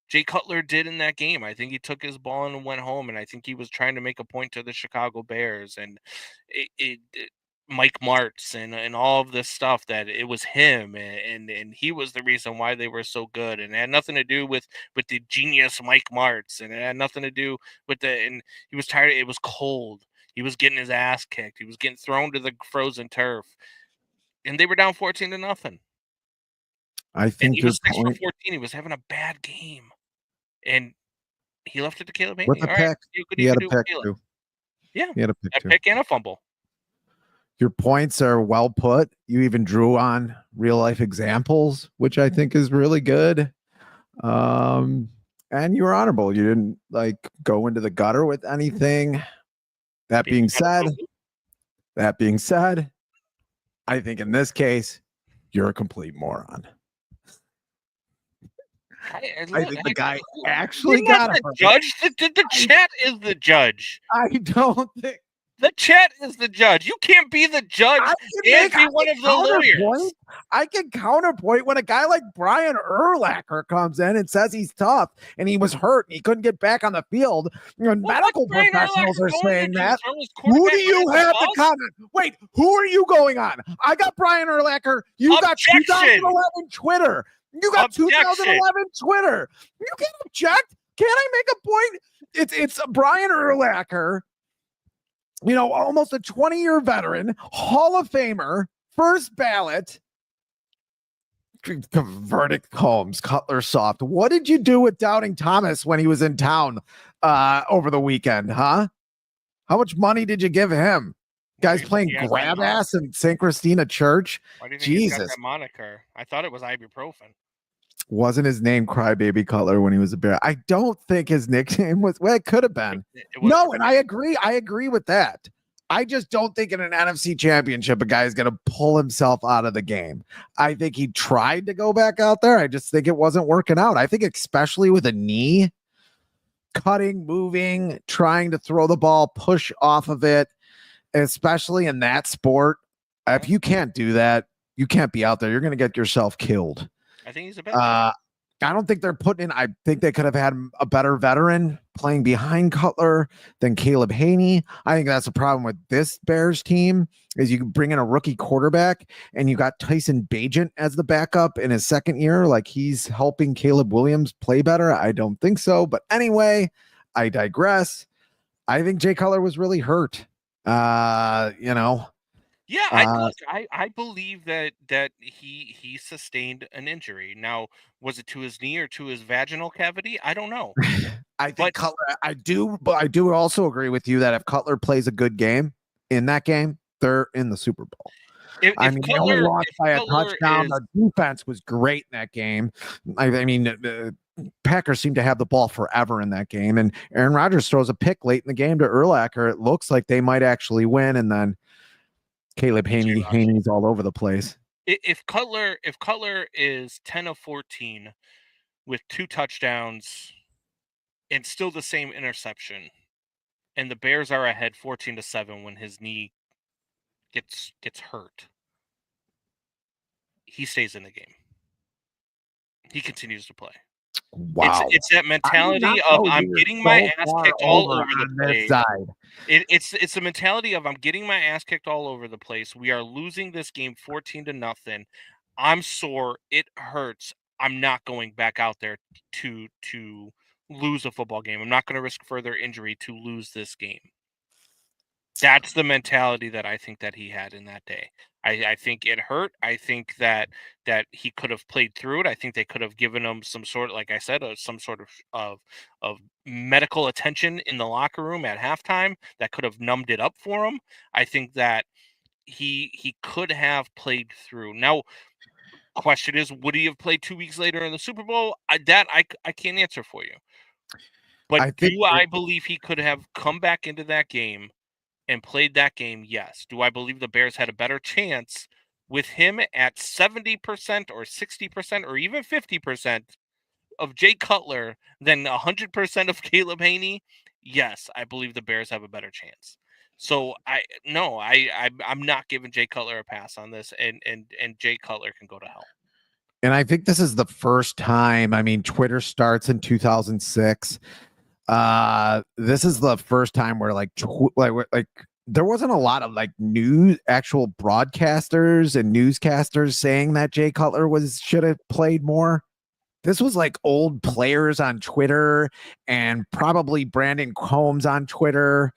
Jay Cutler did in that game. I think he took his ball and went home. And I think he was trying to make a point to the Chicago Bears and Mike Martz and all of this stuff that it was him and he was the reason why they were so good. And it had nothing to do with the genius Mike Martz. And it had nothing to do with and he was tired. It was cold. He was getting his ass kicked. He was getting thrown to the frozen turf. And they were down 14-0. I think he was 6 for 14. He was having a bad game, and he left it to Caleb Haney. With a pick, he had a pick too. Yeah, he had a pick too. Pick and a fumble. Your points are well put. You even drew on real life examples, which I think is really good. And you were honorable. You didn't go into the gutter with anything. That being said, I think in this case, you're a complete moron. I think the guy actually got the judge. The chat is the judge. I don't think The chat is the judge. You can't be the judge and be one of the lawyers. I can counterpoint when a guy like Brian Urlacher comes in and says he's tough and he was hurt and he couldn't get back on the field. And medical professionals are saying that. Who do you have to comment? Wait, who are you going on? I got Brian Urlacher. You got 2011 Twitter. You got 2011 Twitter. You can't object. Can I make a point? It's Brian Urlacher, you know, almost a 20-year veteran, Hall of Famer, first ballot. Verdict Combs, Cutler soft. What did you do with Doubting Thomas when he was in town over the weekend, huh? How much money did you give him? Guys playing grab ass in St. Christina Church? Why do you think he's got that moniker? I thought it was ibuprofen. Wasn't his name Crybaby Cutler when he was a Bear? I don't think his nickname was. Well, it could have been. No, and I agree with that. I just don't think in an NFC championship, a guy is going to pull himself out of the game. I think he tried to go back out there. I just think it wasn't working out. I think especially with a knee, cutting, moving, trying to throw the ball, push off of it, especially in that sport. If you can't do that, you can't be out there. You're going to get yourself killed. I think he's a better. I don't think they're putting in. I think they could have had a better veteran playing behind Cutler than Caleb Haney. I think that's the problem with this Bears team is you bring in a rookie quarterback and you got Tyson Bagent as the backup in his second year. Like he's helping Caleb Williams play better. I don't think so. But anyway, I digress. I think Jay Cutler was really hurt. You know. Yeah, I believe that he sustained an injury. Now, was it to his knee or to his vaginal cavity? I don't know. I think Cutler. I do also agree with you that if Cutler plays a good game in that game, they're in the Super Bowl. They only lost by a touchdown. The defense was great in that game. I mean, Packers seem to have the ball forever in that game, and Aaron Rodgers throws a pick late in the game to Urlacher. It looks like they might actually win, and then Caleb Haney's all over the place. If Cutler is 10 of 14 with 2 touchdowns and still the same interception, and the Bears are ahead 14-7 when his knee gets hurt, he stays in the game. He continues to play. Wow. It's that mentality of I'm getting my ass kicked all over the place. It's the mentality of I'm getting my ass kicked all over the place. We are losing this game 14-0. I'm sore. It hurts. I'm not going back out there to lose a football game. I'm not going to risk further injury to lose this game. That's the mentality that I think that he had in that day. I think it hurt. I think that he could have played through it. I think they could have given him some sort, like I said, some sort of medical attention in the locker room at halftime that could have numbed it up for him. I think that he could have played through. Now, question is, would he have played 2 weeks later in the Super Bowl? I can't answer for you. But I believe he could have come back into that game and played that game? Yes. Do I believe the Bears had a better chance with him at 70% or 60% or even 50% of Jay Cutler than 100% of Caleb Haney? Yes, I believe the Bears have a better chance. So I'm not giving Jay Cutler a pass on this, and Jay Cutler can go to hell. And I think this is the first time. I mean, Twitter starts in 2006. This is the first time where like there wasn't a lot of like actual broadcasters and newscasters saying that Jay Cutler should have played more. This was like old players on Twitter and probably Brandon Combs on Twitter.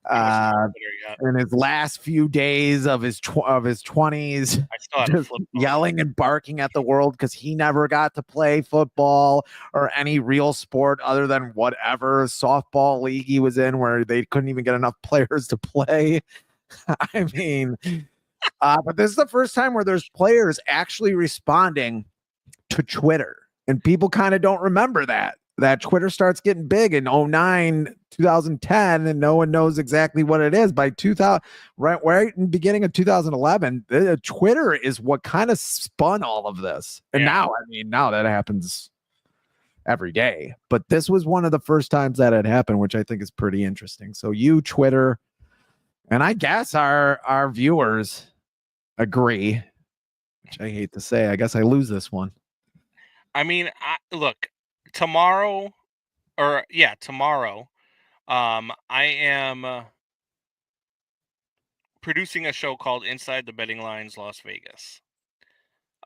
In his last few days of his 20s, just yelling and barking at the world because he never got to play football or any real sport other than whatever softball league he was in where they couldn't even get enough players to play. I mean, but this is the first time where there's players actually responding to Twitter, and people kind of don't remember that Twitter starts getting big in 2010, and no one knows exactly what it is. By 2000, right in the beginning of 2011, Twitter is what kind of spun all of this. And now that happens every day. But this was one of the first times that had happened, which I think is pretty interesting. So Twitter, And I guess our viewers agree, which I hate to say. I guess I lose this one. I mean, look, tomorrow, tomorrow, I am producing a show called Inside the Betting Lines Las Vegas.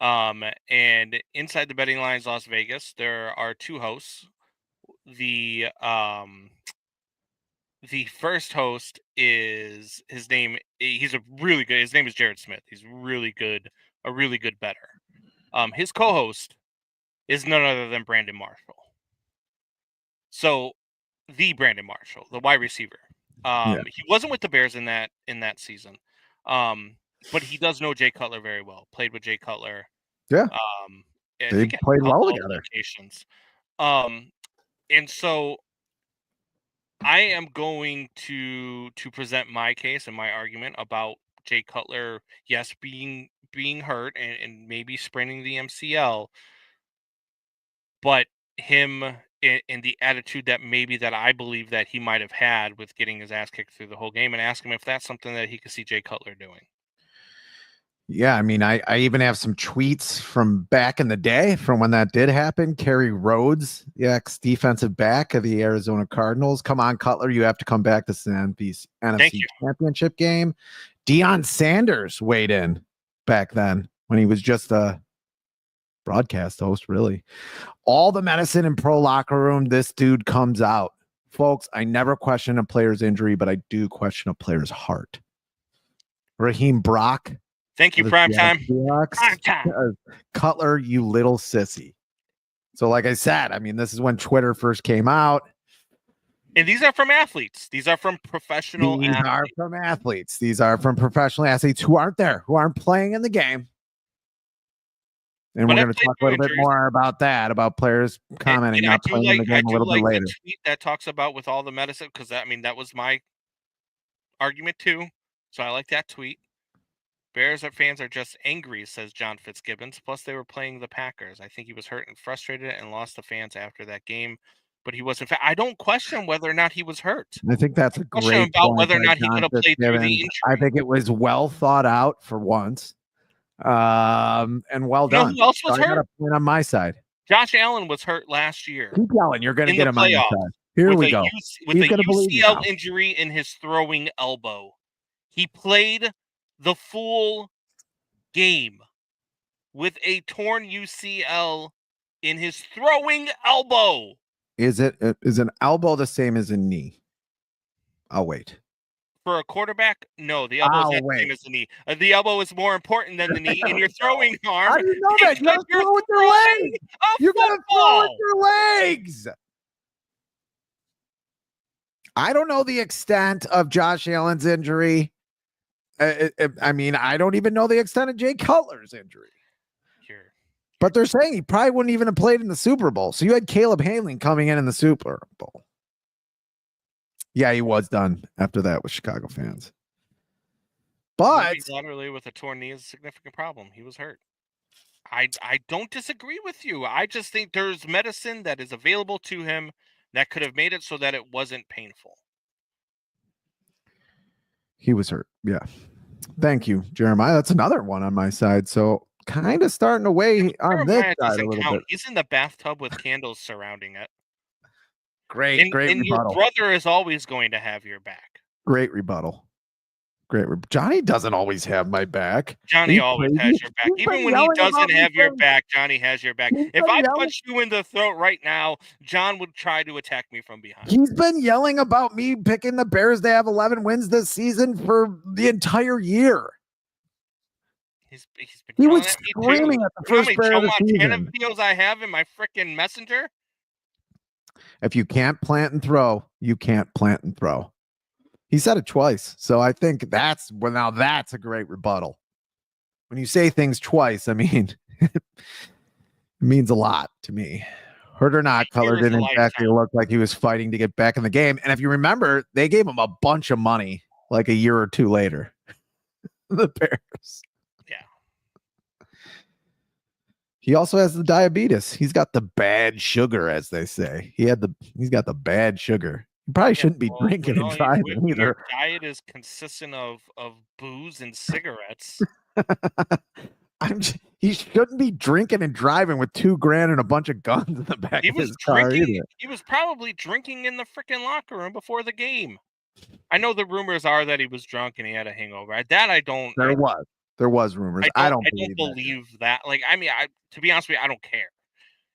And Inside the Betting Lines Las Vegas, there are two hosts. The first host is his name is Jared Smith. He's really good, a really good bettor. His co-host is none other than Brandon Marshall. So the Brandon Marshall, the wide receiver. He wasn't with the Bears in that season. But he does know Jay Cutler very well. Played with Jay Cutler. Yeah. They played well together. Locations. And so I am going to present my case and my argument about Jay Cutler, yes, being hurt and maybe spraining the MCL, but him in the attitude that I believe that he might have had with getting his ass kicked through the whole game, and ask him if that's something that he could see Jay Cutler doing. Yeah, I mean, I even have some tweets from back in the day from when that did happen. Kerry Rhodes, the ex-defensive back of the Arizona Cardinals. Come on, Cutler, you have to come back to the NFC Championship game. Deion Sanders weighed in back then when he was just a broadcast host, really. All the medicine in pro locker room, this dude comes out. Folks, I never question a player's injury, but I do question a player's heart. Raheem Brock. Thank you, Prime Time. Cutler, you little sissy. So like I said, I mean, this is when Twitter first came out. And these are from athletes. These are from professional athletes. These are from athletes. These are from professional athletes who aren't there, who aren't playing in the game. And we're going to talk a little bit more about that, about players commenting not playing in the game a little bit later. The tweet that talks about with all the medicine, because I mean, that was my argument too. So I like that tweet. Bears fans are just angry, says John Fitzgibbons. Plus, they were playing the Packers. I think he was hurt and frustrated and lost the fans after that game. But he wasn't. I don't question whether or not he was hurt. I think that's a great point about whether or not he could have played through the injury. I think it was well thought out for once, and well done. Who else was hurt? I got a point on my side. Josh Allen was hurt last year. Keep yelling. You're going to get him on your side. Here we go. With a UCL injury in his throwing elbow, he played the full game with a torn UCL in his throwing elbow. Is an elbow the same as a knee? I'll wait. For a quarterback, no, the elbow is the same as the knee. The elbow is more important than the knee in your throwing arm. How do you know that? You're throw with your legs. You're going to throw with your legs. I don't know the extent of Josh Allen's injury. I mean, I don't even know the extent of Jay Cutler's injury. Sure. But they're saying he probably wouldn't even have played in the Super Bowl. So you had Caleb Hanling coming in the Super Bowl. Yeah, he was done after that with Chicago fans. But laterally with a torn knee is a significant problem. He was hurt. I don't disagree with you. I just think there's medicine that is available to him that could have made it so that it wasn't painful. He was hurt. Yeah. Thank you, Jeremiah. That's another one on my side. So kind of starting to weigh on this side a little bit. He's in the bathtub with candles surrounding it. Great and rebuttal. Your brother is always going to have your back. Great rebuttal. Johnny doesn't always have my back. Johnny always has your back. Even when he doesn't have your back, Johnny has your back. If I punch you in the throat right now, John would try to attack me from behind. He's been yelling about me picking the Bears to have 11 wins this season for the entire year. He was screaming at the first Bear of the season. Videos I have in my freaking messenger. If you can't plant and throw, you can't plant and throw. He said it twice. So I think that's a great rebuttal. When you say things twice, I mean, it means a lot to me. Hurt or not, Cutler didn't exactly look like he was fighting to get back in the game. And if you remember, they gave him a bunch of money like a year or two later. The Bears. Yeah. He also has the diabetes. He's got the bad sugar, as they say. He's got the bad sugar. Probably shouldn't be Well, drinking and when driving when your either. diet is consistent of booze and cigarettes. He shouldn't be drinking and driving with $2,000 and a bunch of guns in the back He of was his car drinking. either. He was probably drinking in the freaking locker room before the game. I know the rumors are that he was drunk and he had a hangover. That I don't. There was rumors. I don't believe that. Like, I mean, to be honest with you, I don't care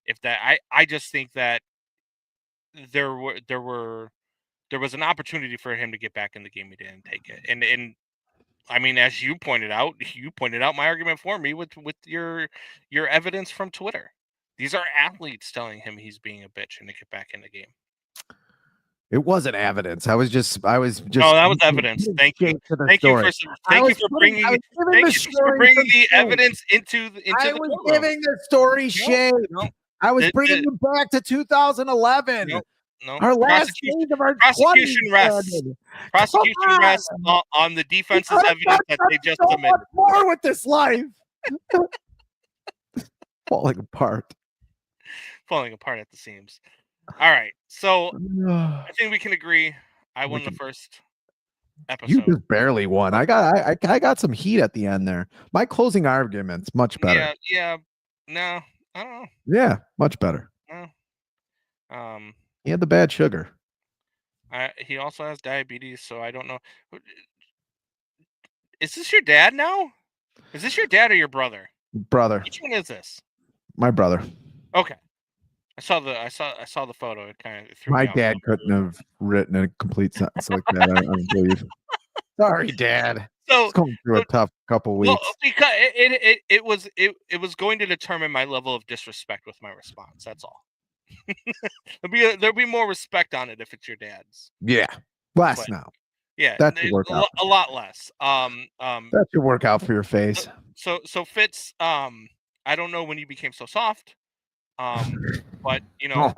if that. I just think that there was an opportunity for him to get back in the game. He didn't take it, and I mean, as you pointed out my argument for me with your evidence from Twitter. These are athletes telling him he's being a bitch and to get back in the game. It wasn't evidence. I was just. No, that was evidence. Thank you. Thank you for bringing the evidence into the I was giving the story shape. I was bringing you back to 2011. No, our last days of our prosecution 20s. rests. Prosecution rests on the defense's evidence that they just submitted. More with this life. Falling apart at the seams. All right, so I think we can agree. I won the first episode. You just barely won. I got some heat at the end there. My closing argument's much better. Yeah. No, I don't know. Yeah, much better. No. He had the bad sugar. He also has diabetes, so I don't know. Is this your dad now? Is this your dad or your brother? Brother. Which one is this? My brother. Okay. I saw the photo. It kind of threw my me off. dad couldn't have written a complete sentence like that. I don't believe. Sorry, Dad. So it's going through a tough couple weeks. Well, because it was going to determine my level of disrespect with my response. That's all. There'll be more respect on it if it's your dad's. Yeah, less now. Yeah, that should work out. A lot less. That should work out for your face. So Fitz, I don't know when you became so soft. But you know,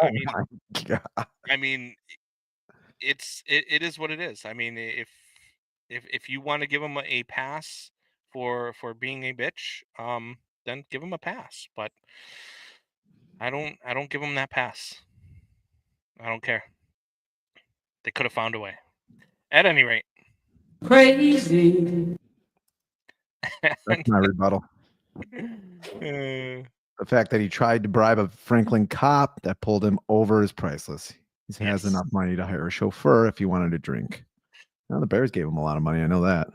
I mean, it is what it is. I mean, if you want to give him a pass for being a bitch, then give him a pass. But I don't give him that pass. I don't care. They could have found a way. At any rate, crazy. That's my rebuttal. The fact that he tried to bribe a Franklin cop that pulled him over is priceless. He has enough money to hire a chauffeur if he wanted to drink. Now the Bears gave him a lot of money. I know that.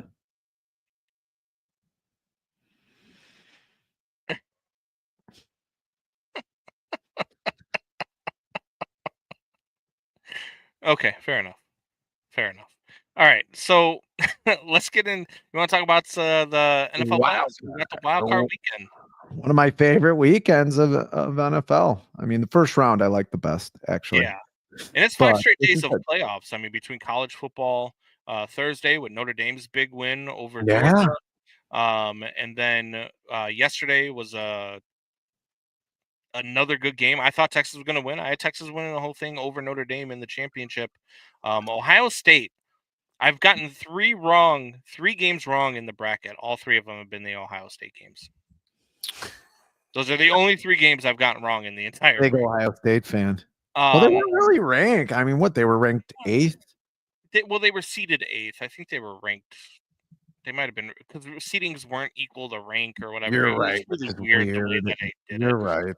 Okay, fair enough. All right, so let's get in. You want to talk about the NFL playoffs? We got the wild card weekend. One of my favorite weekends of NFL. I mean, the first round I like the best, actually. Yeah, and it's 5 straight days of playoffs. I mean, between college football, Thursday with Notre Dame's big win over Georgia, and then yesterday was another good game. I thought Texas was going to win. I had Texas winning the whole thing over Notre Dame in the championship. Ohio State. I've gotten 3 games wrong in the bracket. All 3 of them have been the Ohio State games. Those are the only 3 games I've gotten wrong in the entire big bracket. Ohio State fan. Well, they weren't really ranked. I mean, they were ranked 8th? They were seeded 8th. I think they were ranked. They might have been because seedings weren't equal to rank or whatever. You're right. It was really weird the way that they did You're right.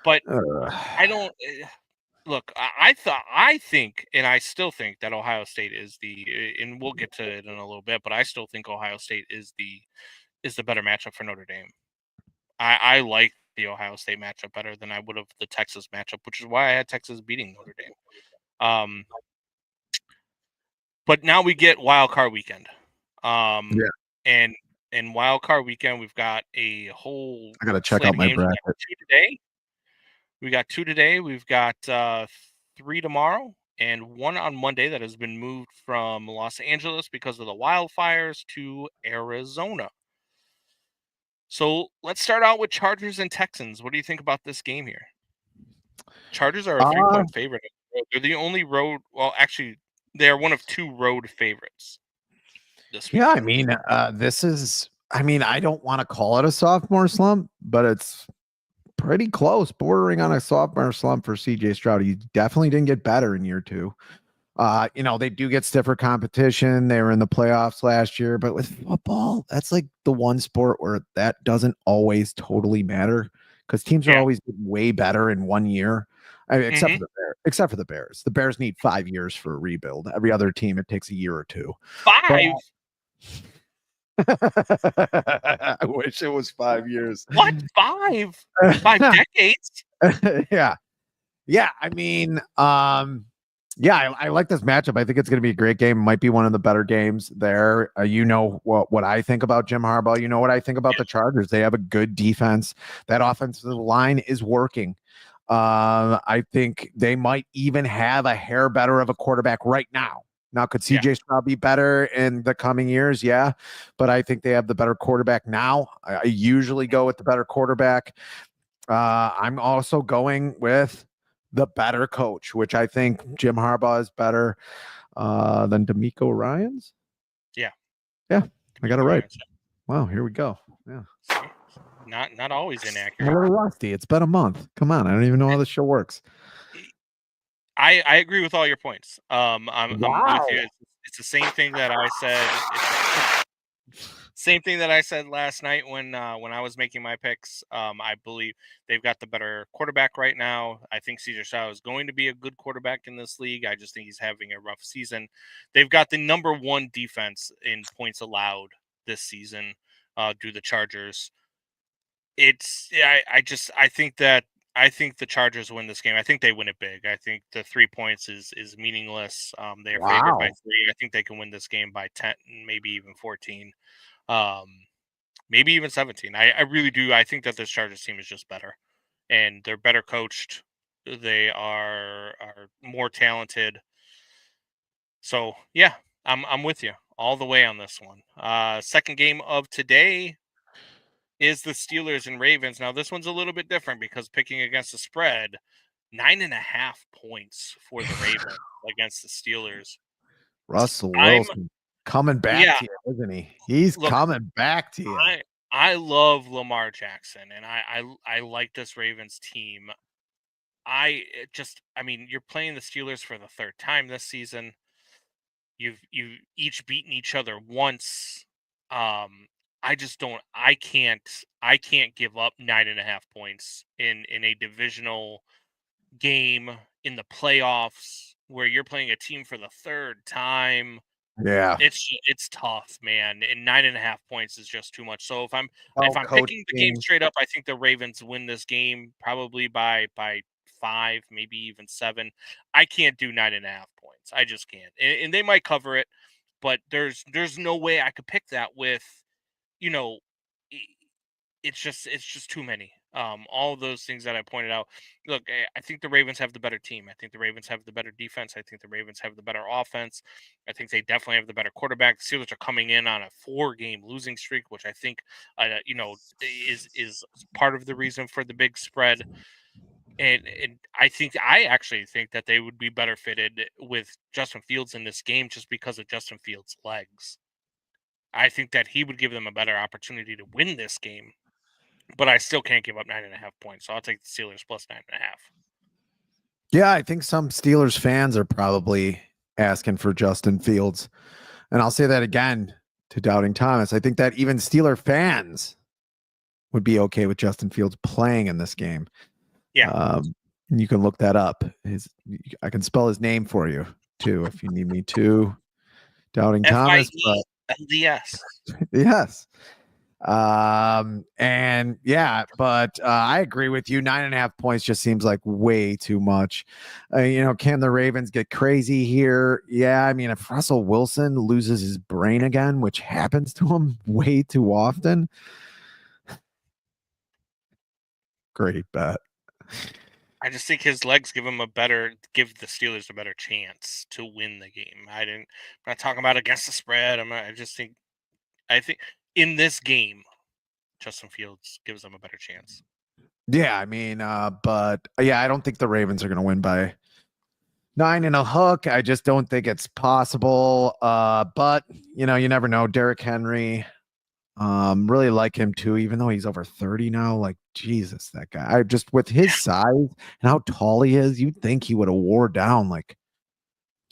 But I don't look. I think, and I still think that Ohio State is and we'll get to it in a little bit. But I still think Ohio State is the better matchup for Notre Dame. I like the Ohio State matchup better than I would have the Texas matchup, which is why I had Texas beating Notre Dame. But now we get wild card weekend. And wild card weekend, we've got a whole. I gotta check out my bracket. We got 2 today. We've got 3 tomorrow, and 1 on Monday that has been moved from Los Angeles because of the wildfires to Arizona. So let's start out with Chargers and Texans. What do you think about this game here? Chargers are a 3-point favorite. They're the only road. Well, actually, they are one of 2 road favorites. Yeah, I mean, this is. I mean, I don't want to call it a sophomore slump, but it's pretty close, bordering on a sophomore slump for CJ Stroud. He definitely didn't get better in year 2. They do get stiffer competition. They were in the playoffs last year, but with football, that's like the one sport where that doesn't always totally matter because teams are always way better in 1 year. I mean, except for the Bears. The Bears need 5 years for a rebuild. Every other team, it takes a year or 2. 5? I wish it was 5 years. What? 5? 5 decades? Yeah. I mean, I like this matchup. I think it's going to be a great game. Might be one of the better games there. What I think about Jim Harbaugh. You know what I think about the Chargers. They have a good defense. That offensive line is working. I think they might even have a hair better of a quarterback right now. Now, could CJ Stroud be better in the coming years? Yeah, but I think they have the better quarterback now. I usually go with the better quarterback. I'm also going with the better coach, which I think Jim Harbaugh is better than D'Amico Ryans. Yeah, I got it right. Wow, here we go. Yeah, not always inaccurate. I'm a little rusty. It's been a month. Come on, I don't even know how this show works. I agree with all your points. I'm with you. It's the same thing that I said. Same thing that I said last night when I was making my picks. I believe they've got the better quarterback right now. I think CJ Stroud is going to be a good quarterback in this league. I just think he's having a rough season. They've got the number 1 defense in points allowed this season. Do the Chargers? I think the Chargers win this game. I think they win it big. I think the 3 points is meaningless. They are favored by 3. I think they can win this game by 10, maybe even 14, maybe even 17. I really do. I think that this Chargers team is just better, and they're better coached. They are more talented. So yeah, I'm with you all the way on this one. Second game of today is the Steelers and Ravens. Now, this one's a little bit different because picking against the spread, 9.5 points for the Ravens against the Steelers. Russell Wilson coming back to you, isn't he? He's coming back to you. I love Lamar Jackson, and I like this Ravens team. You're playing the Steelers for the 3rd time this season. You've each beaten each other once. I can't give up 9.5 points in a divisional game in the playoffs where you're playing a team for the 3rd time. Yeah, it's tough, man. And 9.5 points is just too much. So if I'm picking the game straight up, I think the Ravens win this game probably by 5, maybe even 7. I can't do 9.5 points. I just can't. And they might cover it, but there's no way I could pick that with. It's just too many. All of those things that I pointed out. Look, I think the Ravens have the better team. I think the Ravens have the better defense. I think the Ravens have the better offense. I think they definitely have the better quarterback. The Steelers are coming in on a 4-game losing streak, which I think, is part of the reason for the big spread. And I actually think that they would be better fitted with Justin Fields in this game just because of Justin Fields' legs. I think that he would give them a better opportunity to win this game, but I still can't give up 9.5 points. So I'll take the Steelers plus 9.5. Yeah, I think some Steelers fans are probably asking for Justin Fields. And I'll say that again to Doubting Thomas. I think that even Steeler fans would be okay with Justin Fields playing in this game. Yeah. You can look that up. I can spell his name for you too if you need me to. Doubting Thomas. LDS. Yes. And yeah, but I agree with you. 9.5 points just seems like way too much. Can the Ravens get crazy here? Yeah, I mean, if Russell Wilson loses his brain again, which happens to him way too often, great bet. I just think his legs give the Steelers a better chance to win the game. I'm not talking about against the spread. I think in this game, Justin Fields gives them a better chance. Yeah, I mean, but yeah, I don't think the Ravens are going to win by 9 and a hook. I just don't think it's possible. But you never know. Derrick Henry, Really like him too, even though he's over 30 now. Like, Jesus, that guy. I just with his size and how tall he is, you'd think he would have wore down like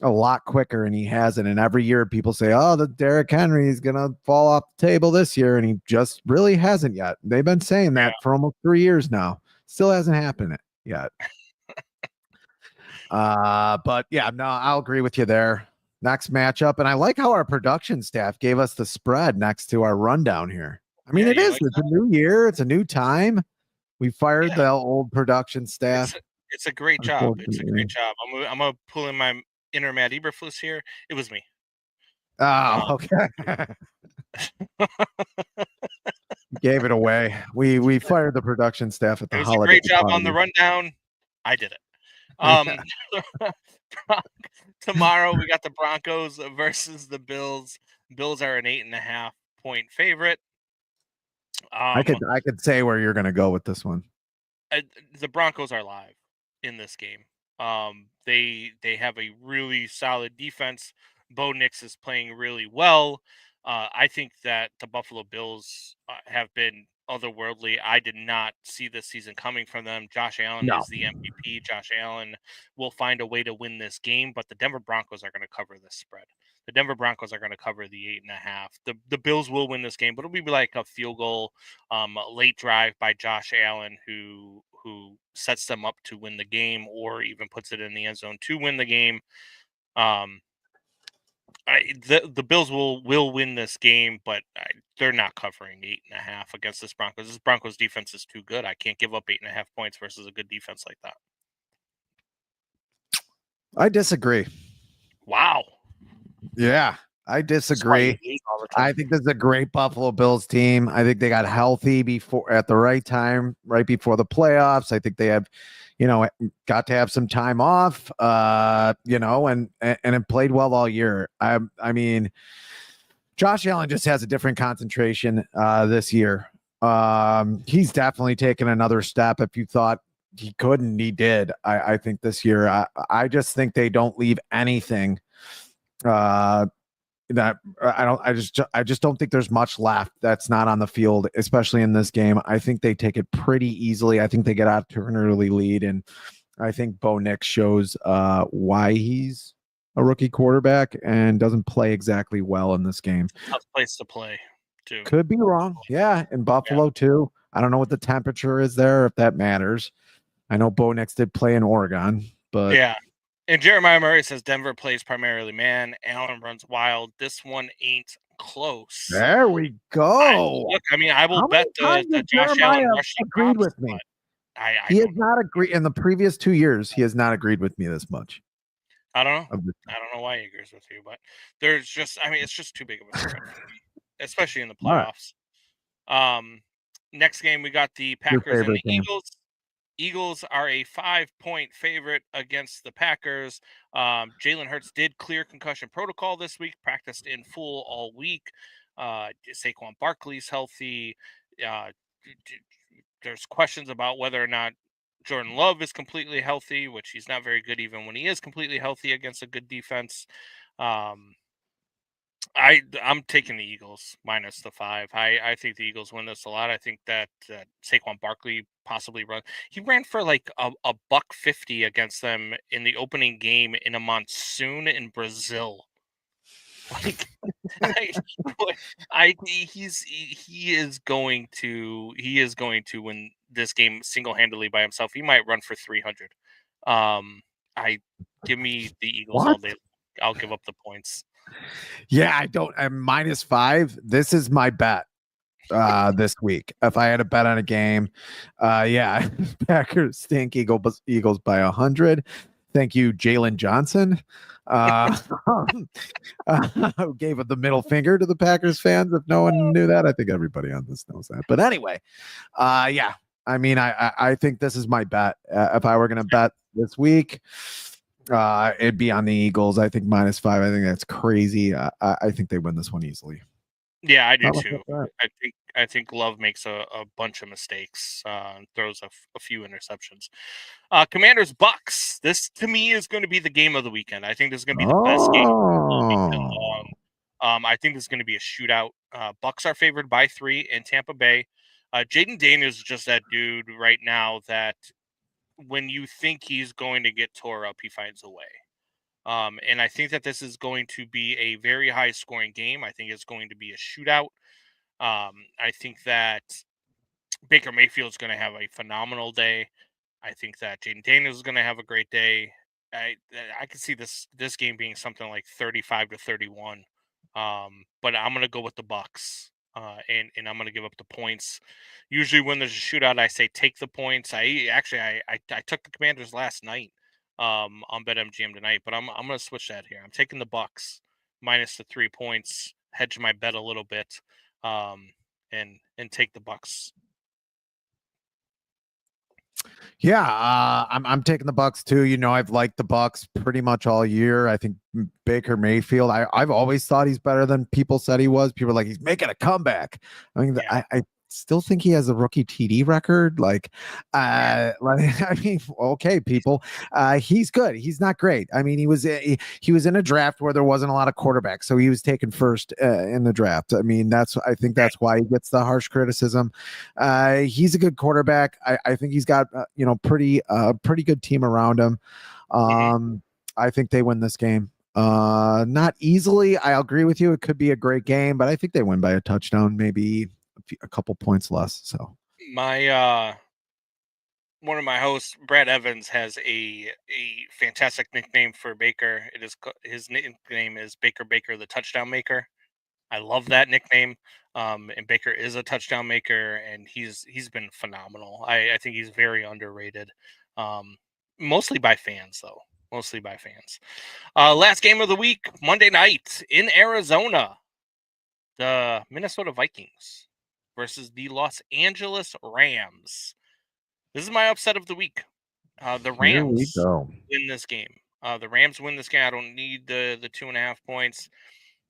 a lot quicker, and he hasn't. And every year people say, oh, the Derrick Henry is gonna fall off the table this year, and he just really hasn't yet. They've been saying that for almost 3 years now. Still hasn't happened yet. But yeah, no, I'll agree with you there. Next matchup, and I like how our production staff gave us the spread next to our rundown here. I mean, Yeah, it's a new year, it's a new time. We fired the old production staff. It's a great job. It's a great job. I'm gonna pull in my inner Matt Eberflus here. It was me. Oh, okay. Gave it away. We fired the production staff at the It was a holiday great job on party. the rundown. I did it. Tomorrow we got the Broncos versus the Bills. Bills are an 8.5-point favorite. I could say where you're going to go with this one. The Broncos are live in this game. They have a really solid defense. Bo Nix is playing really well. I think that the Buffalo Bills have been otherworldly. I did not see this season coming from them. Josh Allen is the MVP. Josh Allen will find a way to win this game, but the Denver Broncos are going to cover this spread. The Denver Broncos are going to cover the 8.5. The Bills will win this game, but it'll be like a field goal, late drive by Josh Allen who sets them up to win the game, or even puts it in the end zone to win the game. The Bills will win this game, but they're not covering 8.5 against this Broncos. This Broncos defense is too good. I can't give up 8.5 points versus a good defense like that. I disagree. Wow. Yeah, I disagree. I think this is a great Buffalo Bills team. I think they got healthy before at the right time, right before the playoffs. I think they have, got to have some time off, and it played well all year. I mean, Josh Allen just has a different concentration this year. He's definitely taken another step. If you thought he couldn't, he did. I think this year, I just think they don't leave anything that I just don't think there's much left that's not on the field, especially in this game. I think they take it pretty easily. I think they get out to an early lead, and I think Bo Nix shows why he's a rookie quarterback and doesn't play exactly well in this game. Tough place to play, too. Could be wrong. Yeah, in Buffalo too. I don't know what the temperature is there, if that matters. I know Bo Nix did play in Oregon, but yeah. And Jeremiah Murray says Denver plays primarily man. Allen runs wild. This one ain't close. There we go. I will bet that Josh Allen agreed with me. He has not agreed in the previous 2 years. He has not agreed with me this much. I don't know. I don't know why he agrees with you, but there's just, it's just too big of a spread, especially in the playoffs. Right. Next game we got the Packers and the Eagles. Eagles are a 5-point favorite against the Packers. Jalen Hurts did clear concussion protocol this week, practiced in full all week. Saquon Barkley's healthy. There's questions about whether or not Jordan Love is completely healthy, which he's not very good even when he is completely healthy against a good defense. I'm taking the Eagles minus the 5. I think the Eagles win this a lot. I think that Saquon Barkley possibly he ran for like a $150 against them in the opening game in a monsoon in Brazil. Like, he is going to win this game single-handedly by himself. He might run for 300. Give me the Eagles all day. I'll give up the points. Yeah, I don't. I'm -5. This is my bet this week. If I had a bet on a game, Packers stink. Eagles by 100. Thank you, Jalen Johnson, who gave the middle finger to the Packers fans. If no one knew that, I think everybody on this knows that. But anyway, I think this is my bet. If I were going to bet this week, it'd be on the Eagles. I think -5. I think that's crazy. I think they win this one easily. Yeah, I do too. I think Love makes a bunch of mistakes, and throws a few interceptions. Commanders Bucks. This to me is going to be the game of the weekend. I think this is going to be the best game all weekend long. I think this is going to be a shootout. Bucks are favored by 3 in Tampa Bay. Jaden Daniels is just that dude right now that when you think he's going to get tore up, he finds a way. And I think that this is going to be a very high scoring game. I think it's going to be a shootout. I think that Baker Mayfield is going to have a phenomenal day. I think that Jaden Daniels is going to have a great day. I can see this game being something like 35-31. But I'm going to go with the Bucks. And I'm going to give up the points. Usually when there's a shootout, I say take the points. I took the Commanders last night on BetMGM tonight, but I'm going to switch that here. I'm taking the Bucks minus the 3 points, hedge my bet a little bit, and take the Bucks. Yeah, I'm taking the Bucks too. You know, I've liked the Bucks pretty much all year. I think Baker Mayfield. I've always thought he's better than people said he was. People are like, he's making a comeback. I mean, Yeah. I still think he has a rookie TD record. I mean, okay, people, he's good. He's not great. I mean, he was in a draft where there wasn't a lot of quarterbacks, so he was taken first in the draft. I mean, I think that's why he gets the harsh criticism. He's a good quarterback. I think he's got pretty good team around him. I think they win this game. Not easily. I agree with you. It could be a great game, but I think they win by a touchdown, maybe a couple points less. So my one of my hosts, Brad Evans, has a fantastic nickname for Baker. His nickname is Baker the touchdown maker. I love that nickname. And Baker is a touchdown maker, and he's been phenomenal. I think he's very underrated. Mostly by fans, though. Mostly by fans. Last game of the week, Monday night in Arizona. The Minnesota Vikings versus the Los Angeles Rams. This is my upset of the week. The Rams win this game. The Rams win this game. I don't need the 2.5 points.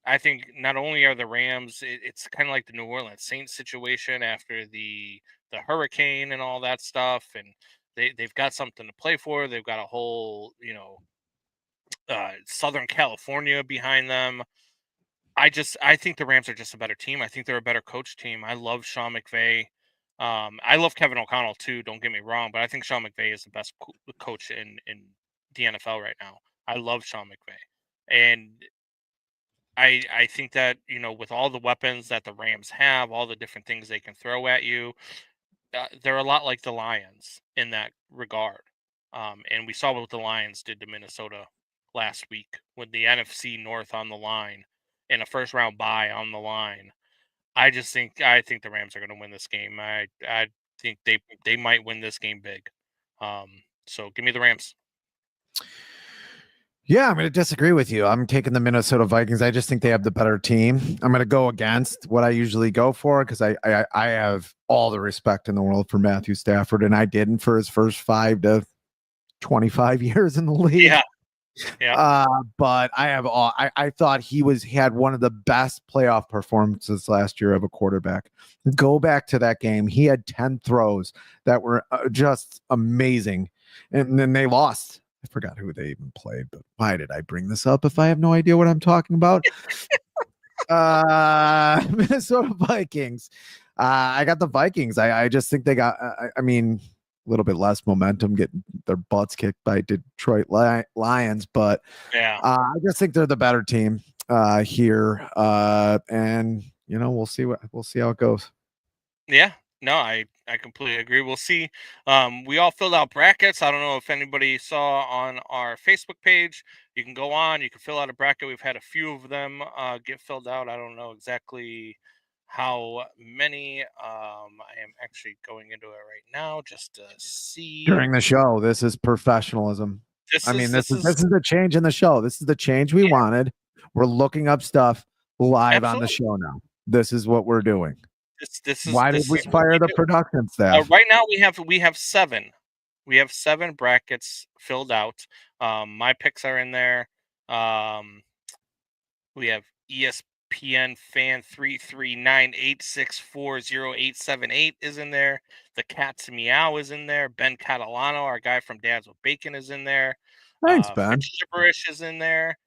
I think not only are the Rams, it's kind of like the New Orleans Saints situation after the hurricane and all that stuff, and they've got something to play for. They've got a whole Southern California behind them. I think the Rams are just a better team. I think they're a better coach team. I love Sean McVay. I love Kevin O'Connell too. Don't get me wrong, but I think Sean McVay is the best coach in the NFL right now. I love Sean McVay, and I think that with all the weapons that the Rams have, all the different things they can throw at you, they're a lot like the Lions in that regard. And we saw what the Lions did to Minnesota last week with the NFC North on the line and a first round bye on the line. I think the Rams are going to win this game. I think they might win this game big. So give me the Rams. Yeah, I'm going to disagree with you. I'm taking the Minnesota Vikings. I just think they have the better team. I'm going to go against what I usually go for because I have all the respect in the world for Matthew Stafford, and I didn't for his first 5 to 25 years in the league. Yeah. Yeah. But I thought he had one of the best playoff performances last year of a quarterback. Go back to that game. He had 10 throws that were just amazing. And then they lost. I forgot who they even played, but why did I bring this up if I have no idea what I'm talking about? Minnesota Vikings. I got the Vikings. I just think they got, I mean, a little bit less momentum, getting their butts kicked by Detroit Lions, but yeah, I just think they're the better team here, and we'll see how it goes. Yeah, no, I completely agree. We'll see. We all filled out brackets. I don't know if anybody saw on our Facebook page. You can go on. You can fill out a bracket. We've had a few of them get filled out. I don't know exactly how many. I am actually going into it right now just to see. During the show, this is professionalism. This is the change in the show. This is the change we wanted. We're looking up stuff live on the show now. This is what we're doing. Why did we fire the production staff? Right now we have 7. We have 7 brackets filled out. My picks are in there. We have ESPN fan 33986408878 is in there. The Cat's Meow is in there. Ben Catalano, our guy from Dads with Bacon, is in there. Thanks, Ben. Fitz Gibberish is in there.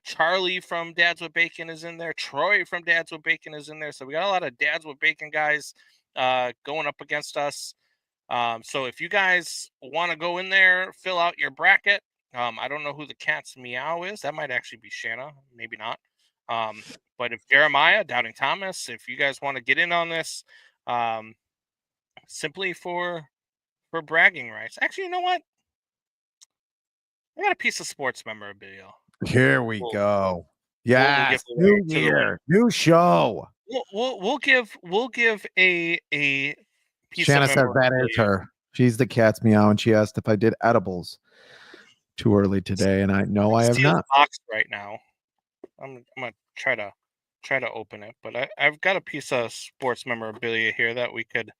Charlie from Dads with Bacon is in there. Troy from Dads with Bacon is in there. So we got a lot of Dads with Bacon guys going up against us. So if you guys want to go in there, fill out your bracket. I don't know who the cat's meow is. That might actually be Shanna. Maybe not. But if Jeremiah, Doubting Thomas, if you guys want to get in on this, simply for bragging rights. Actually, you know what? I got a piece of sports memorabilia. Here we go. Yes, we'll give new year, new show. We'll give a piece Shanna of says that is her. She's the cat's meow, and she asked if I did edibles too early today, and I know I have not. Box right now. I'm gonna try to open it, but I've got a piece of sports memorabilia here that we can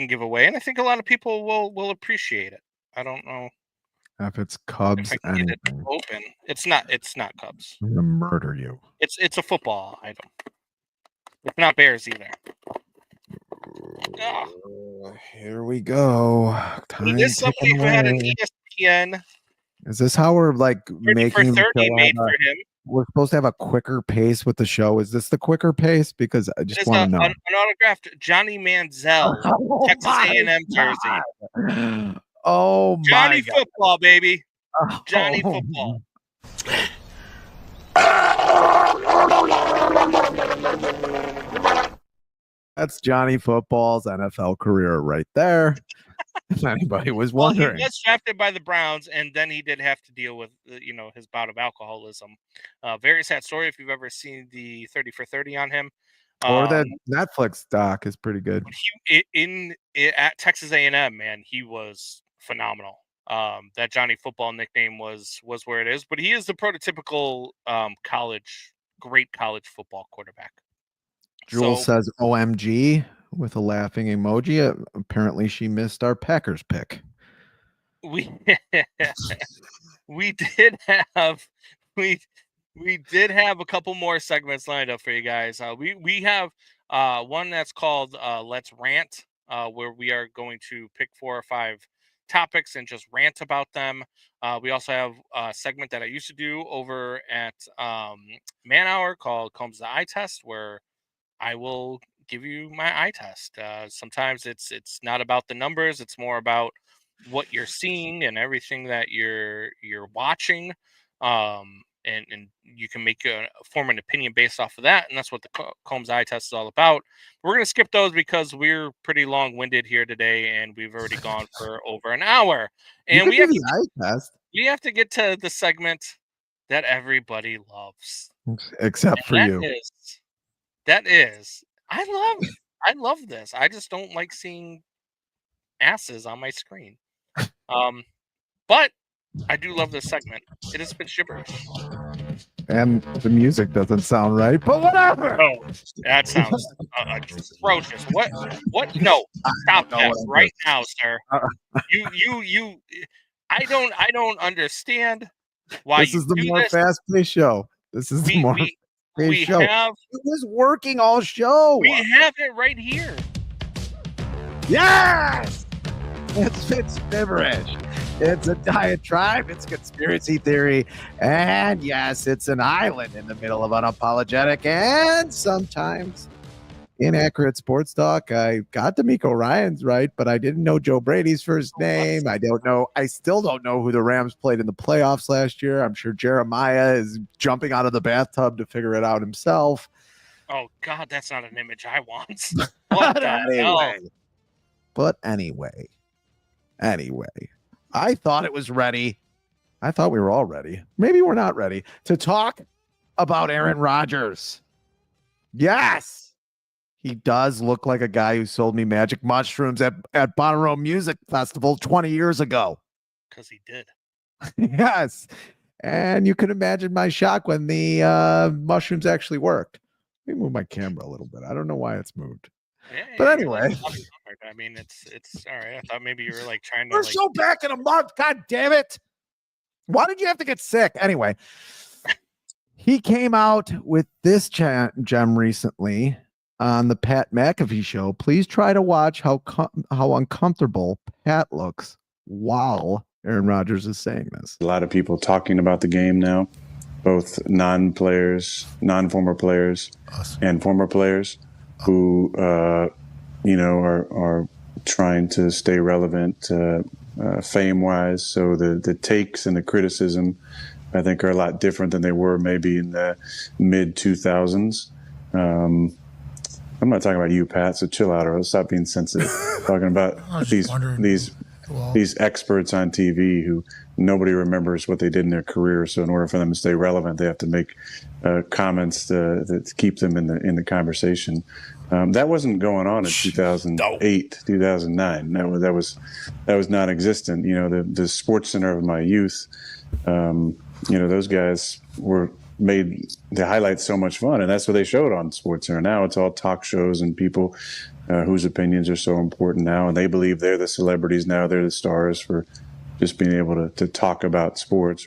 give away, and I think a lot of people will appreciate it. I don't know if it's Cubs. If I can get it open. It's not Cubs. I'm gonna murder you. It's a football item. It's not Bears either. Here we go. Is this somebody who had an ESPN? Is this how we're like 30 making for 30 the show made for him? We're supposed to have a quicker pace with the show. Is this the quicker pace? Because I just want to know. An autographed Johnny Manziel, Texas A&M jersey. Oh, Johnny my God. football, baby. Johnny football. That's Johnny Football's NFL career right there. If anybody was wondering. He was drafted by the Browns, and then he did have to deal with, his bout of alcoholism. Very sad story if you've ever seen the 30 for 30 on him. Or that Netflix doc is pretty good. At Texas A&M, man, he was phenomenal. That Johnny Football nickname was where it is, but he is the prototypical great college football quarterback. Jewel says OMG with a laughing emoji. Apparently she missed our Packers pick. We did have a couple more segments lined up for you guys. We have one that's called Let's Rant, where we are going to pick 4 or 5 topics and just rant about them. We also have a segment that I used to do over at Man Hour called Combs the Eye Test, where I will give you my eye test. Sometimes it's not about the numbers; it's more about what you're seeing and everything that you're watching. And you can form an opinion based off of that, and that's what the Combs eye test is all about. We're going to skip those because we're pretty long-winded here today, and we've already gone for over an hour. And we have to get to the segment that everybody loves, except for you. That is, I love this. I just don't like seeing asses on my screen. But I do love this segment. It is spit gibberish. And the music doesn't sound right, but whatever. Oh, that sounds atrocious. What? No, stop that right now, sir. You. I don't understand why this is the more fast-paced show. This is the more fast-paced show. It was working all show. We have it right here. Yes, it's Fitz gibberish. It's a diatribe, it's conspiracy theory, and yes, it's an island in the middle of unapologetic and sometimes inaccurate sports talk. I got D'Amico Ryans right, but I didn't know Joe Brady's first name. I still don't know who the Rams played in the playoffs last year. I'm sure Jeremiah is jumping out of the bathtub to figure it out himself. Oh, God, that's not an image I want. What the hell? But anyway. I thought it was ready. I thought we were all ready. Maybe we're not ready to talk about Aaron Rodgers. Yes. He does look like a guy who sold me magic mushrooms at Bonnaroo Music Festival 20 years ago. Because he did. Yes. And you can imagine my shock when the mushrooms actually worked. Let me move my camera a little bit. I don't know why it's moved. Yeah, but anyway, I mean, it's all right. I thought maybe you were like trying to. We're so back in a month. God damn it! Why did you have to get sick? Anyway, he came out with this gem recently on the Pat McAfee show. Please try to watch how uncomfortable Pat looks while Aaron Rodgers is saying this. A lot of people talking about the game now, both non-players, non-former players, and former players who, are trying to stay relevant fame-wise. So the takes and the criticism, I think, are a lot different than they were maybe in the mid-2000s. I'm not talking about you, Pat, so chill out or stop being sensitive. Talking about these experts on TV who nobody remembers what they did in their career. So in order for them to stay relevant, they have to make comments that keep them in the conversation. That wasn't going on in 2008, 2009. That was non-existent. The Sports Center of my youth, those guys made the highlights so much fun, and that's what they showed on Sports Center. Now it's all talk shows and people whose opinions are so important now, and they believe they're the celebrities now. They're the stars for just being able to talk about sports.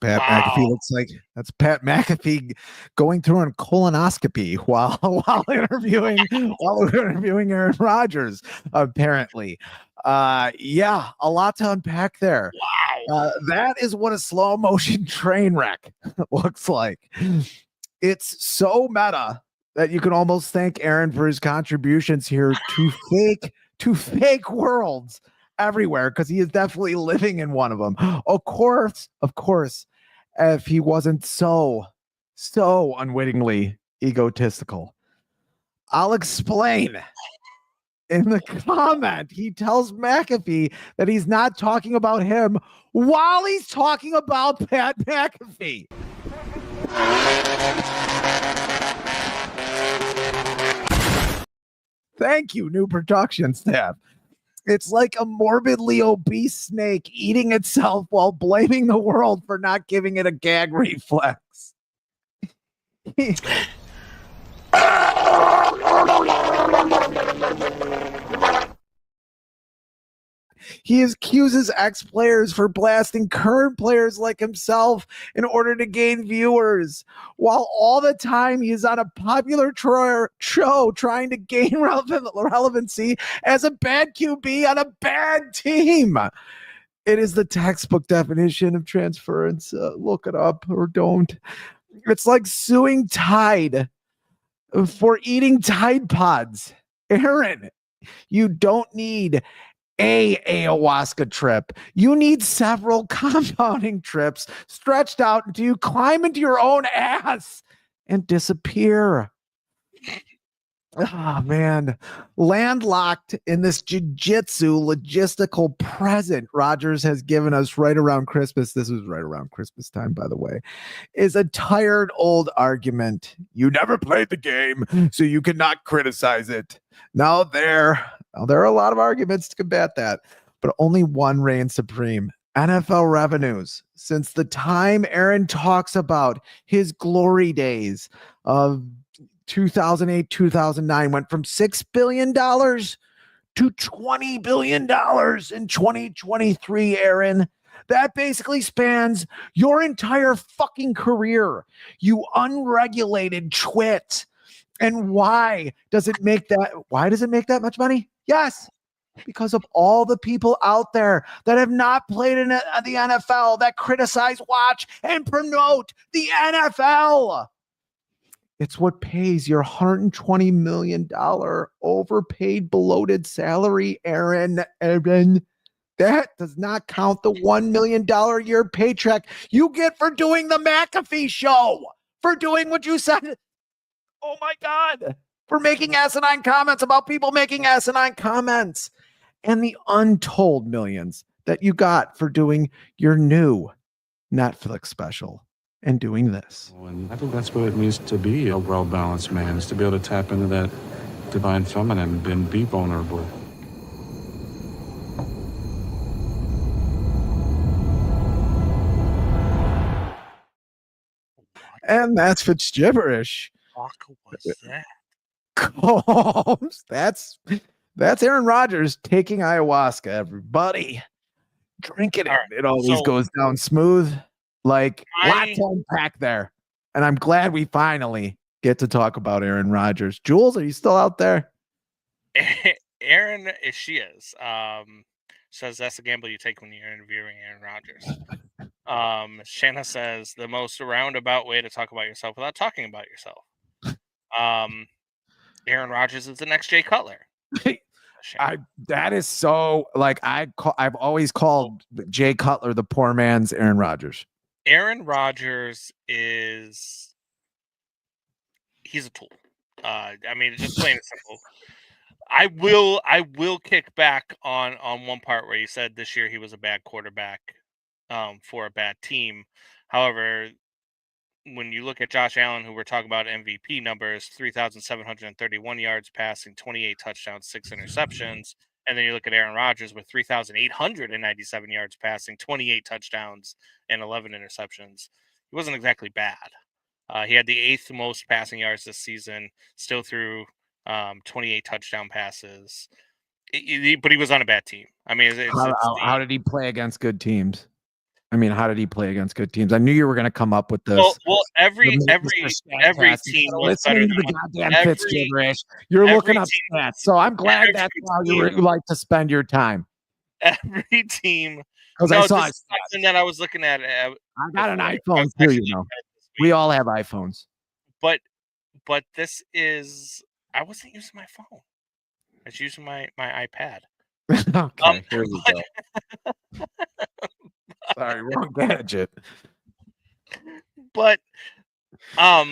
Pat McAfee looks like that's Pat McAfee going through a colonoscopy while interviewing Aaron Rodgers, apparently. A lot to unpack there. Wow. That is what a slow motion train wreck looks like. It's so meta that you can almost thank Aaron for his contributions here to fake worlds everywhere, because he is definitely living in one of them. Of course, if he wasn't so unwittingly egotistical. I'll explain. In the comment, he tells McAfee that he's not talking about him while he's talking about Pat McAfee. Thank you, new production staff. It's like a morbidly obese snake eating itself while blaming the world for not giving it a gag reflex. He accuses ex-players for blasting current players like himself in order to gain viewers, while all the time he is on a popular show trying to gain relevancy as a bad QB on a bad team. It is the textbook definition of transference. Look it up or don't. It's like suing Tide for eating Tide Pods. Aaron, you don't need a ayahuasca trip. You need several compounding trips stretched out until you climb into your own ass and disappear. Oh, man. Landlocked in this jiu-jitsu logistical present Rodgers has given us right around Christmas. This was right around Christmas time, by the way. Is a tired old argument. You never played the game, so you cannot criticize it. Now there are a lot of arguments to combat that, but only one reigns supreme. NFL revenues. Since the time Aaron talks about his glory days of 2008, 2009, went from $6 billion to $20 billion in 2023, Aaron. That basically spans your entire fucking career, you unregulated twit. And why does it make that much money? Yes, because of all the people out there that have not played in the NFL, that criticize, watch, and promote the NFL. It's what pays your $120 million overpaid, bloated salary, Aaron. That does not count the $1 million a year paycheck you get for doing the McAfee show, for doing what you said. Oh my God, for making asinine comments about people making asinine comments, and the untold millions that you got for doing your new Netflix special and doing this. And I think that's what it means to be a well-balanced man, is to be able to tap into that divine feminine and be vulnerable. And that's Fitz gibberish. What's that? Combs. That's Aaron Rodgers taking ayahuasca, everybody. Drinking it. It always goes down smooth. Like, lots to unpack there. And I'm glad we finally get to talk about Aaron Rodgers. Jules, are you still out there? Aaron, she is. Says that's the gamble you take when you're interviewing Aaron Rodgers. Shanna says the most roundabout way to talk about yourself without talking about yourself. Aaron Rodgers is the next Jay Cutler. That is so like I've always called Jay Cutler the poor man's Aaron Rodgers. Aaron Rodgers he's a tool. I mean, just plain and simple. I will kick back on one part where you said this year he was a bad quarterback for a bad team. However, when you look at Josh Allen, who we're talking about MVP numbers, 3,731 yards passing, 28 touchdowns, 6 interceptions. And then you look at Aaron Rodgers with 3,897 yards passing, 28 touchdowns, and 11 interceptions. He wasn't exactly bad. He had the 8th most passing yards this season, still threw 28 touchdown passes. But he was on a bad team. I mean, how did he play against good teams? I mean, how did he play against good teams? I knew you were going to come up with this. Well, every team was better than the goddamn Fitz gibberish. You're looking up stats, so I'm glad that's how you like to spend your time. Every team, because I saw something that I was looking at. I got an iPhone too. You know, we all have iPhones. But this is. I wasn't using my phone. I was using my iPad. Okay, here we go. Sorry, wrong gadget. But I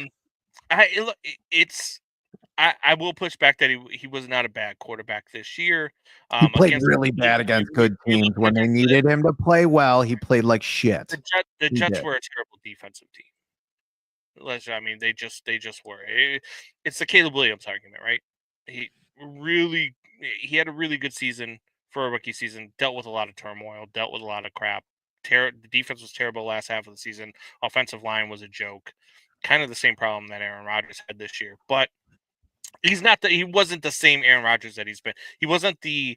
will push back that he was not a bad quarterback this year. He played really bad against good teams when they needed him to play well. He played like shit. The Jets were a terrible defensive team. I mean, they just were. It's the Caleb Williams argument, right? He had a really good season for a rookie season. Dealt with a lot of turmoil. Dealt with a lot of crap. The defense was terrible last half of the season. Offensive line was a joke. Kind of the same problem that Aaron Rodgers had this year. But he wasn't the same Aaron Rodgers that he's been. He wasn't the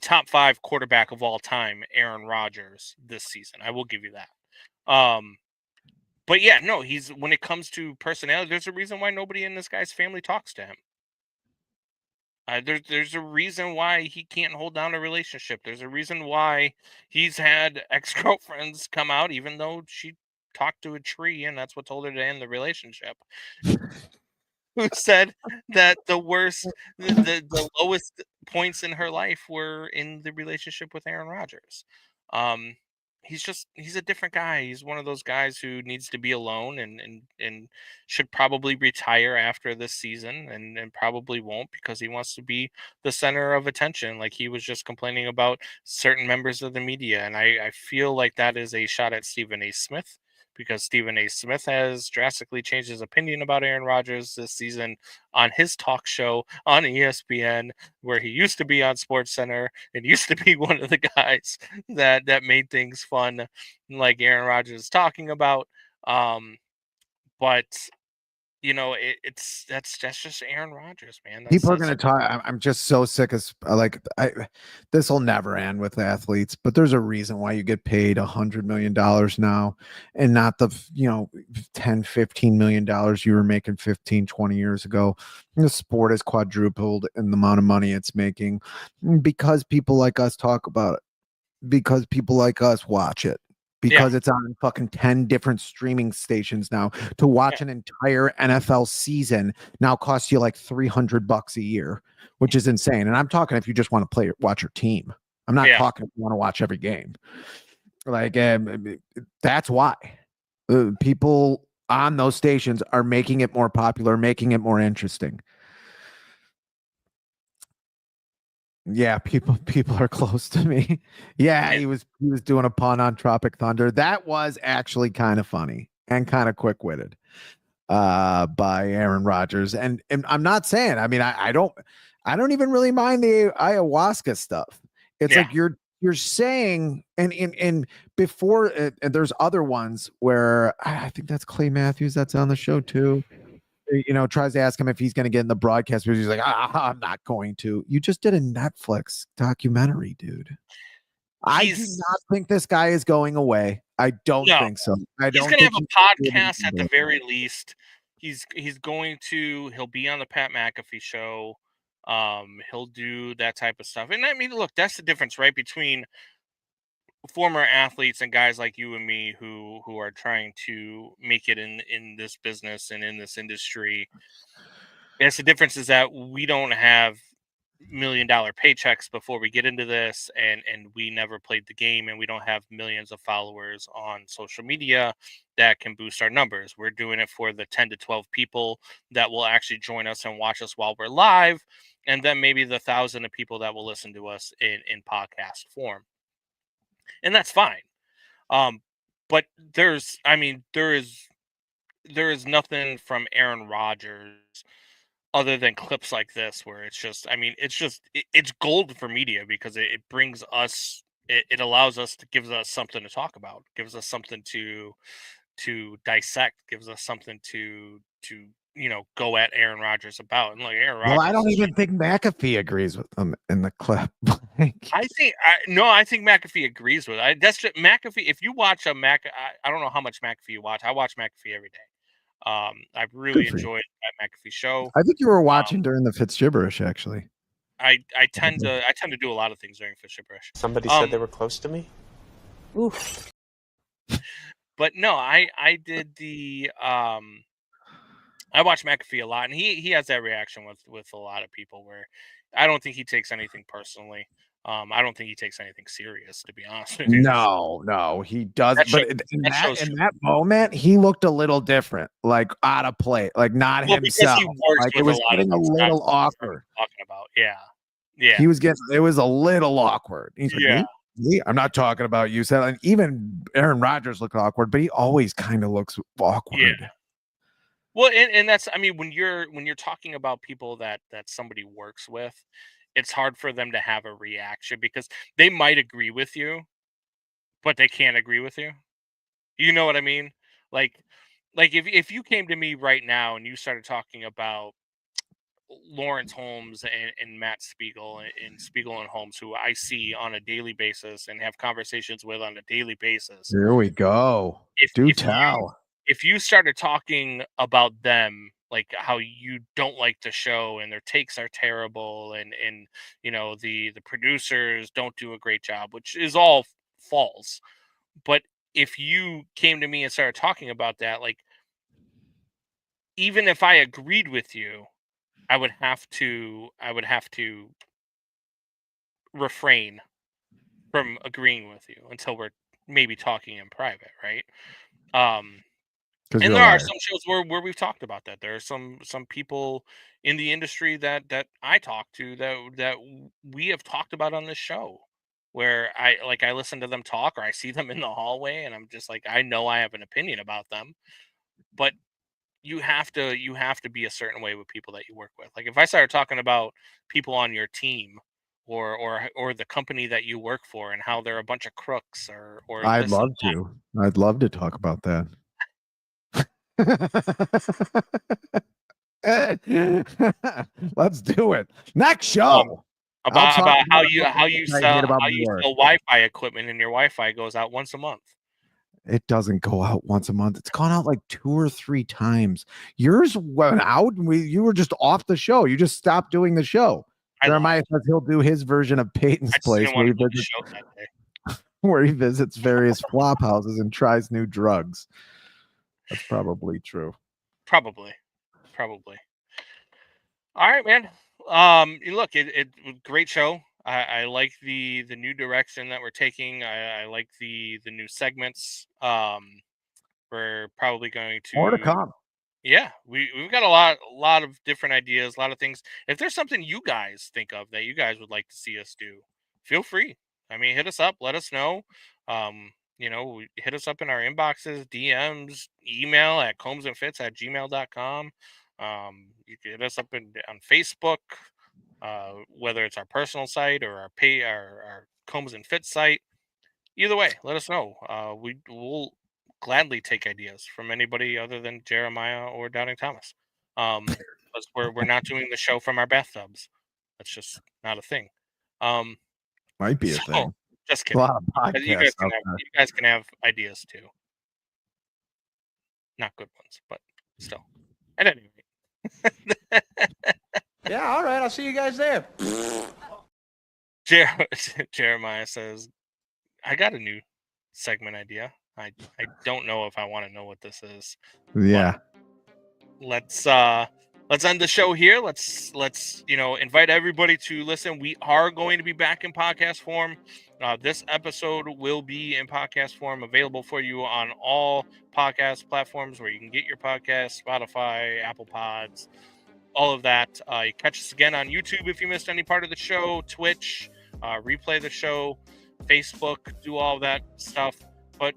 top 5 quarterback of all time, Aaron Rodgers, this season. I will give you that. But yeah, no, when it comes to personality, there's a reason why nobody in this guy's family talks to him. There's a reason why he can't hold down a relationship. There's a reason why he's had ex-girlfriends come out, even though she talked to a tree, and that's what told her to end the relationship. Who said that the lowest points in her life were in the relationship with Aaron Rodgers. He's a different guy. He's one of those guys who needs to be alone and should probably retire after this season and probably won't, because he wants to be the center of attention. Like he was just complaining about certain members of the media. And I feel like that is a shot at Stephen A. Smith, because Stephen A. Smith has drastically changed his opinion about Aaron Rodgers this season on his talk show on ESPN, where he used to be on SportsCenter and used to be one of the guys that made things fun, like Aaron Rodgers is talking about. But you know, that's just Aaron Rodgers, man. People are going to talk. I'm just so sick of this will never end with athletes, but there's a reason why you get paid $100 million now and not the, $10-15 million you were making 15-20 years ago. The sport has quadrupled in the amount of money it's making because people like us talk about it, because people like us watch it. Because it's on fucking 10 different streaming stations now. To watch an entire NFL season now costs you like $300 a year, which is insane. And I'm talking if you just want to watch your team. I'm not talking if you want to watch every game. Like that's why people on those stations are making it more popular, making it more interesting. Yeah, people are close to me. Yeah, he was doing a pun on Tropic Thunder. That was actually kind of funny and kind of quick-witted by Aaron Rodgers. And I'm not saying, I mean, I don't even really mind the ayahuasca stuff. It's like you're saying, and before there's other ones where I think that's Clay Matthews that's on the show too. Tries to ask him if he's going to get in the broadcast, but he's like, I'm not going to. You just did a Netflix documentary, dude. I do not think this guy is going away. I don't think so. He's going to have a podcast at the very least. He'll be on the Pat McAfee show. He'll do that type of stuff. And I mean, look, that's the difference, right? Between former athletes and guys like you and me who are trying to make it in this business and in this industry. Yes, the difference is that we don't have $1 million paychecks before we get into this, and we never played the game, and we don't have millions of followers on social media that can boost our numbers. We're doing it for the 10 to 12 people that will actually join us and watch us while we're live, and then maybe the 1,000 of people that will listen to us in podcast form, and that's fine. But there is nothing from Aaron Rodgers other than clips like this where it's gold for media because it brings us, it allows us to, gives us something to talk about, gives us something to dissect, gives us something to go at Aaron Rodgers about. And like Aaron Rodgers, Well, I don't even think McAfee agrees with them in the clip. I think McAfee agrees with it. That's just McAfee. If you watch I don't know how much McAfee you watch. I watch McAfee every day. I've really enjoyed that McAfee show. I think you were watching during the Fitz gibberish, actually. I tend to do a lot of things during Fitz gibberish. Somebody said they were close to me. Oof. But no, I did the I watch McAfee a lot, and he has that reaction with a lot of people where I don't think he takes anything personally. I don't think he takes anything serious, to be honest with you. No, he doesn't. But in that moment, he looked a little different, like out of place, like not himself. Like it was getting a little awkward. Talking about, yeah. He was it was a little awkward. He's like, me? I'm not talking about you. And even Aaron Rodgers looked awkward, but he always kind of looks awkward. Yeah. Well, and that's, when you're talking about people that somebody works with, it's hard for them to have a reaction because they might agree with you, but they can't agree with you. You know what I mean? Like if you came to me right now and you started talking about Lawrence Holmes and Matt Spiegel and Spiegel and Holmes, who I see on a daily basis and have conversations with on a daily basis. Here we go. If you started talking about them, like how you don't like the show and their takes are terrible and the producers don't do a great job, which is all false. But if you came to me and started talking about that, like even if I agreed with you, I would have to refrain from agreeing with you until we're maybe talking in private, right? And there are some shows where we've talked about that. There are some people in the industry that I talk to that we have talked about on this show, where I listen to them talk or I see them in the hallway and I'm just like, I know I have an opinion about them, but you have to be a certain way with people that you work with. Like if I started talking about people on your team or the company that you work for and how they're a bunch of crooks or I'd love to talk about that. Let's do it. Next show. About how you sell Wi-Fi equipment and your Wi-Fi goes out once a month. It doesn't go out once a month. It's gone out like 2 or 3 times. Yours went out and you were just off the show. You just stopped doing the show. Jeremiah says he'll do his version of Peyton's Place where he visits various flop houses and tries new drugs. That's probably true. Probably. All right, man. Look, it great show. I like the new direction that we're taking. I like the new segments. We're probably going to more to come. Yeah, we've got a lot of different ideas, a lot of things. If there's something you guys think of that you guys would like to see us do, feel free. Hit us up, let us know. Hit us up in our inboxes, DMs, email at combsandfitz@gmail.com. You can hit us up on Facebook, whether it's our personal site or our Combs and Fitz site. Either way, let us know. We'll gladly take ideas from anybody other than Jeremiah or Doubting Thomas. Because we're not doing the show from our bathtubs. That's just not a thing. Might be a thing. Just kidding. A lot of podcasts you guys can have ideas too. Not good ones, but still. At any rate. Yeah, all right. I'll see you guys there. Jeremiah says, I got a new segment idea. I don't know if I want to know what this is. Yeah. Let's end the show here. Let's invite everybody to listen. We are going to be back in podcast form. This episode will be in podcast form, available for you on all podcast platforms where you can get your podcast: Spotify, Apple Pods, all of that. You catch us again on YouTube if you missed any part of the show, Twitch, replay the show, Facebook, do all of that stuff. But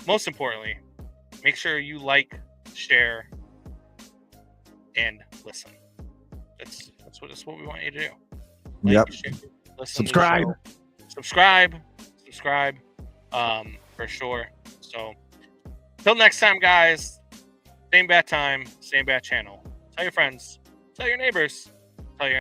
most importantly, make sure you like, share, and listen. That's what we want you to do. Like, Yep. share, listen Subscribe. to the show. Subscribe, for sure. So, till next time, guys. Same bat time, same bat channel. Tell your friends, tell your neighbors.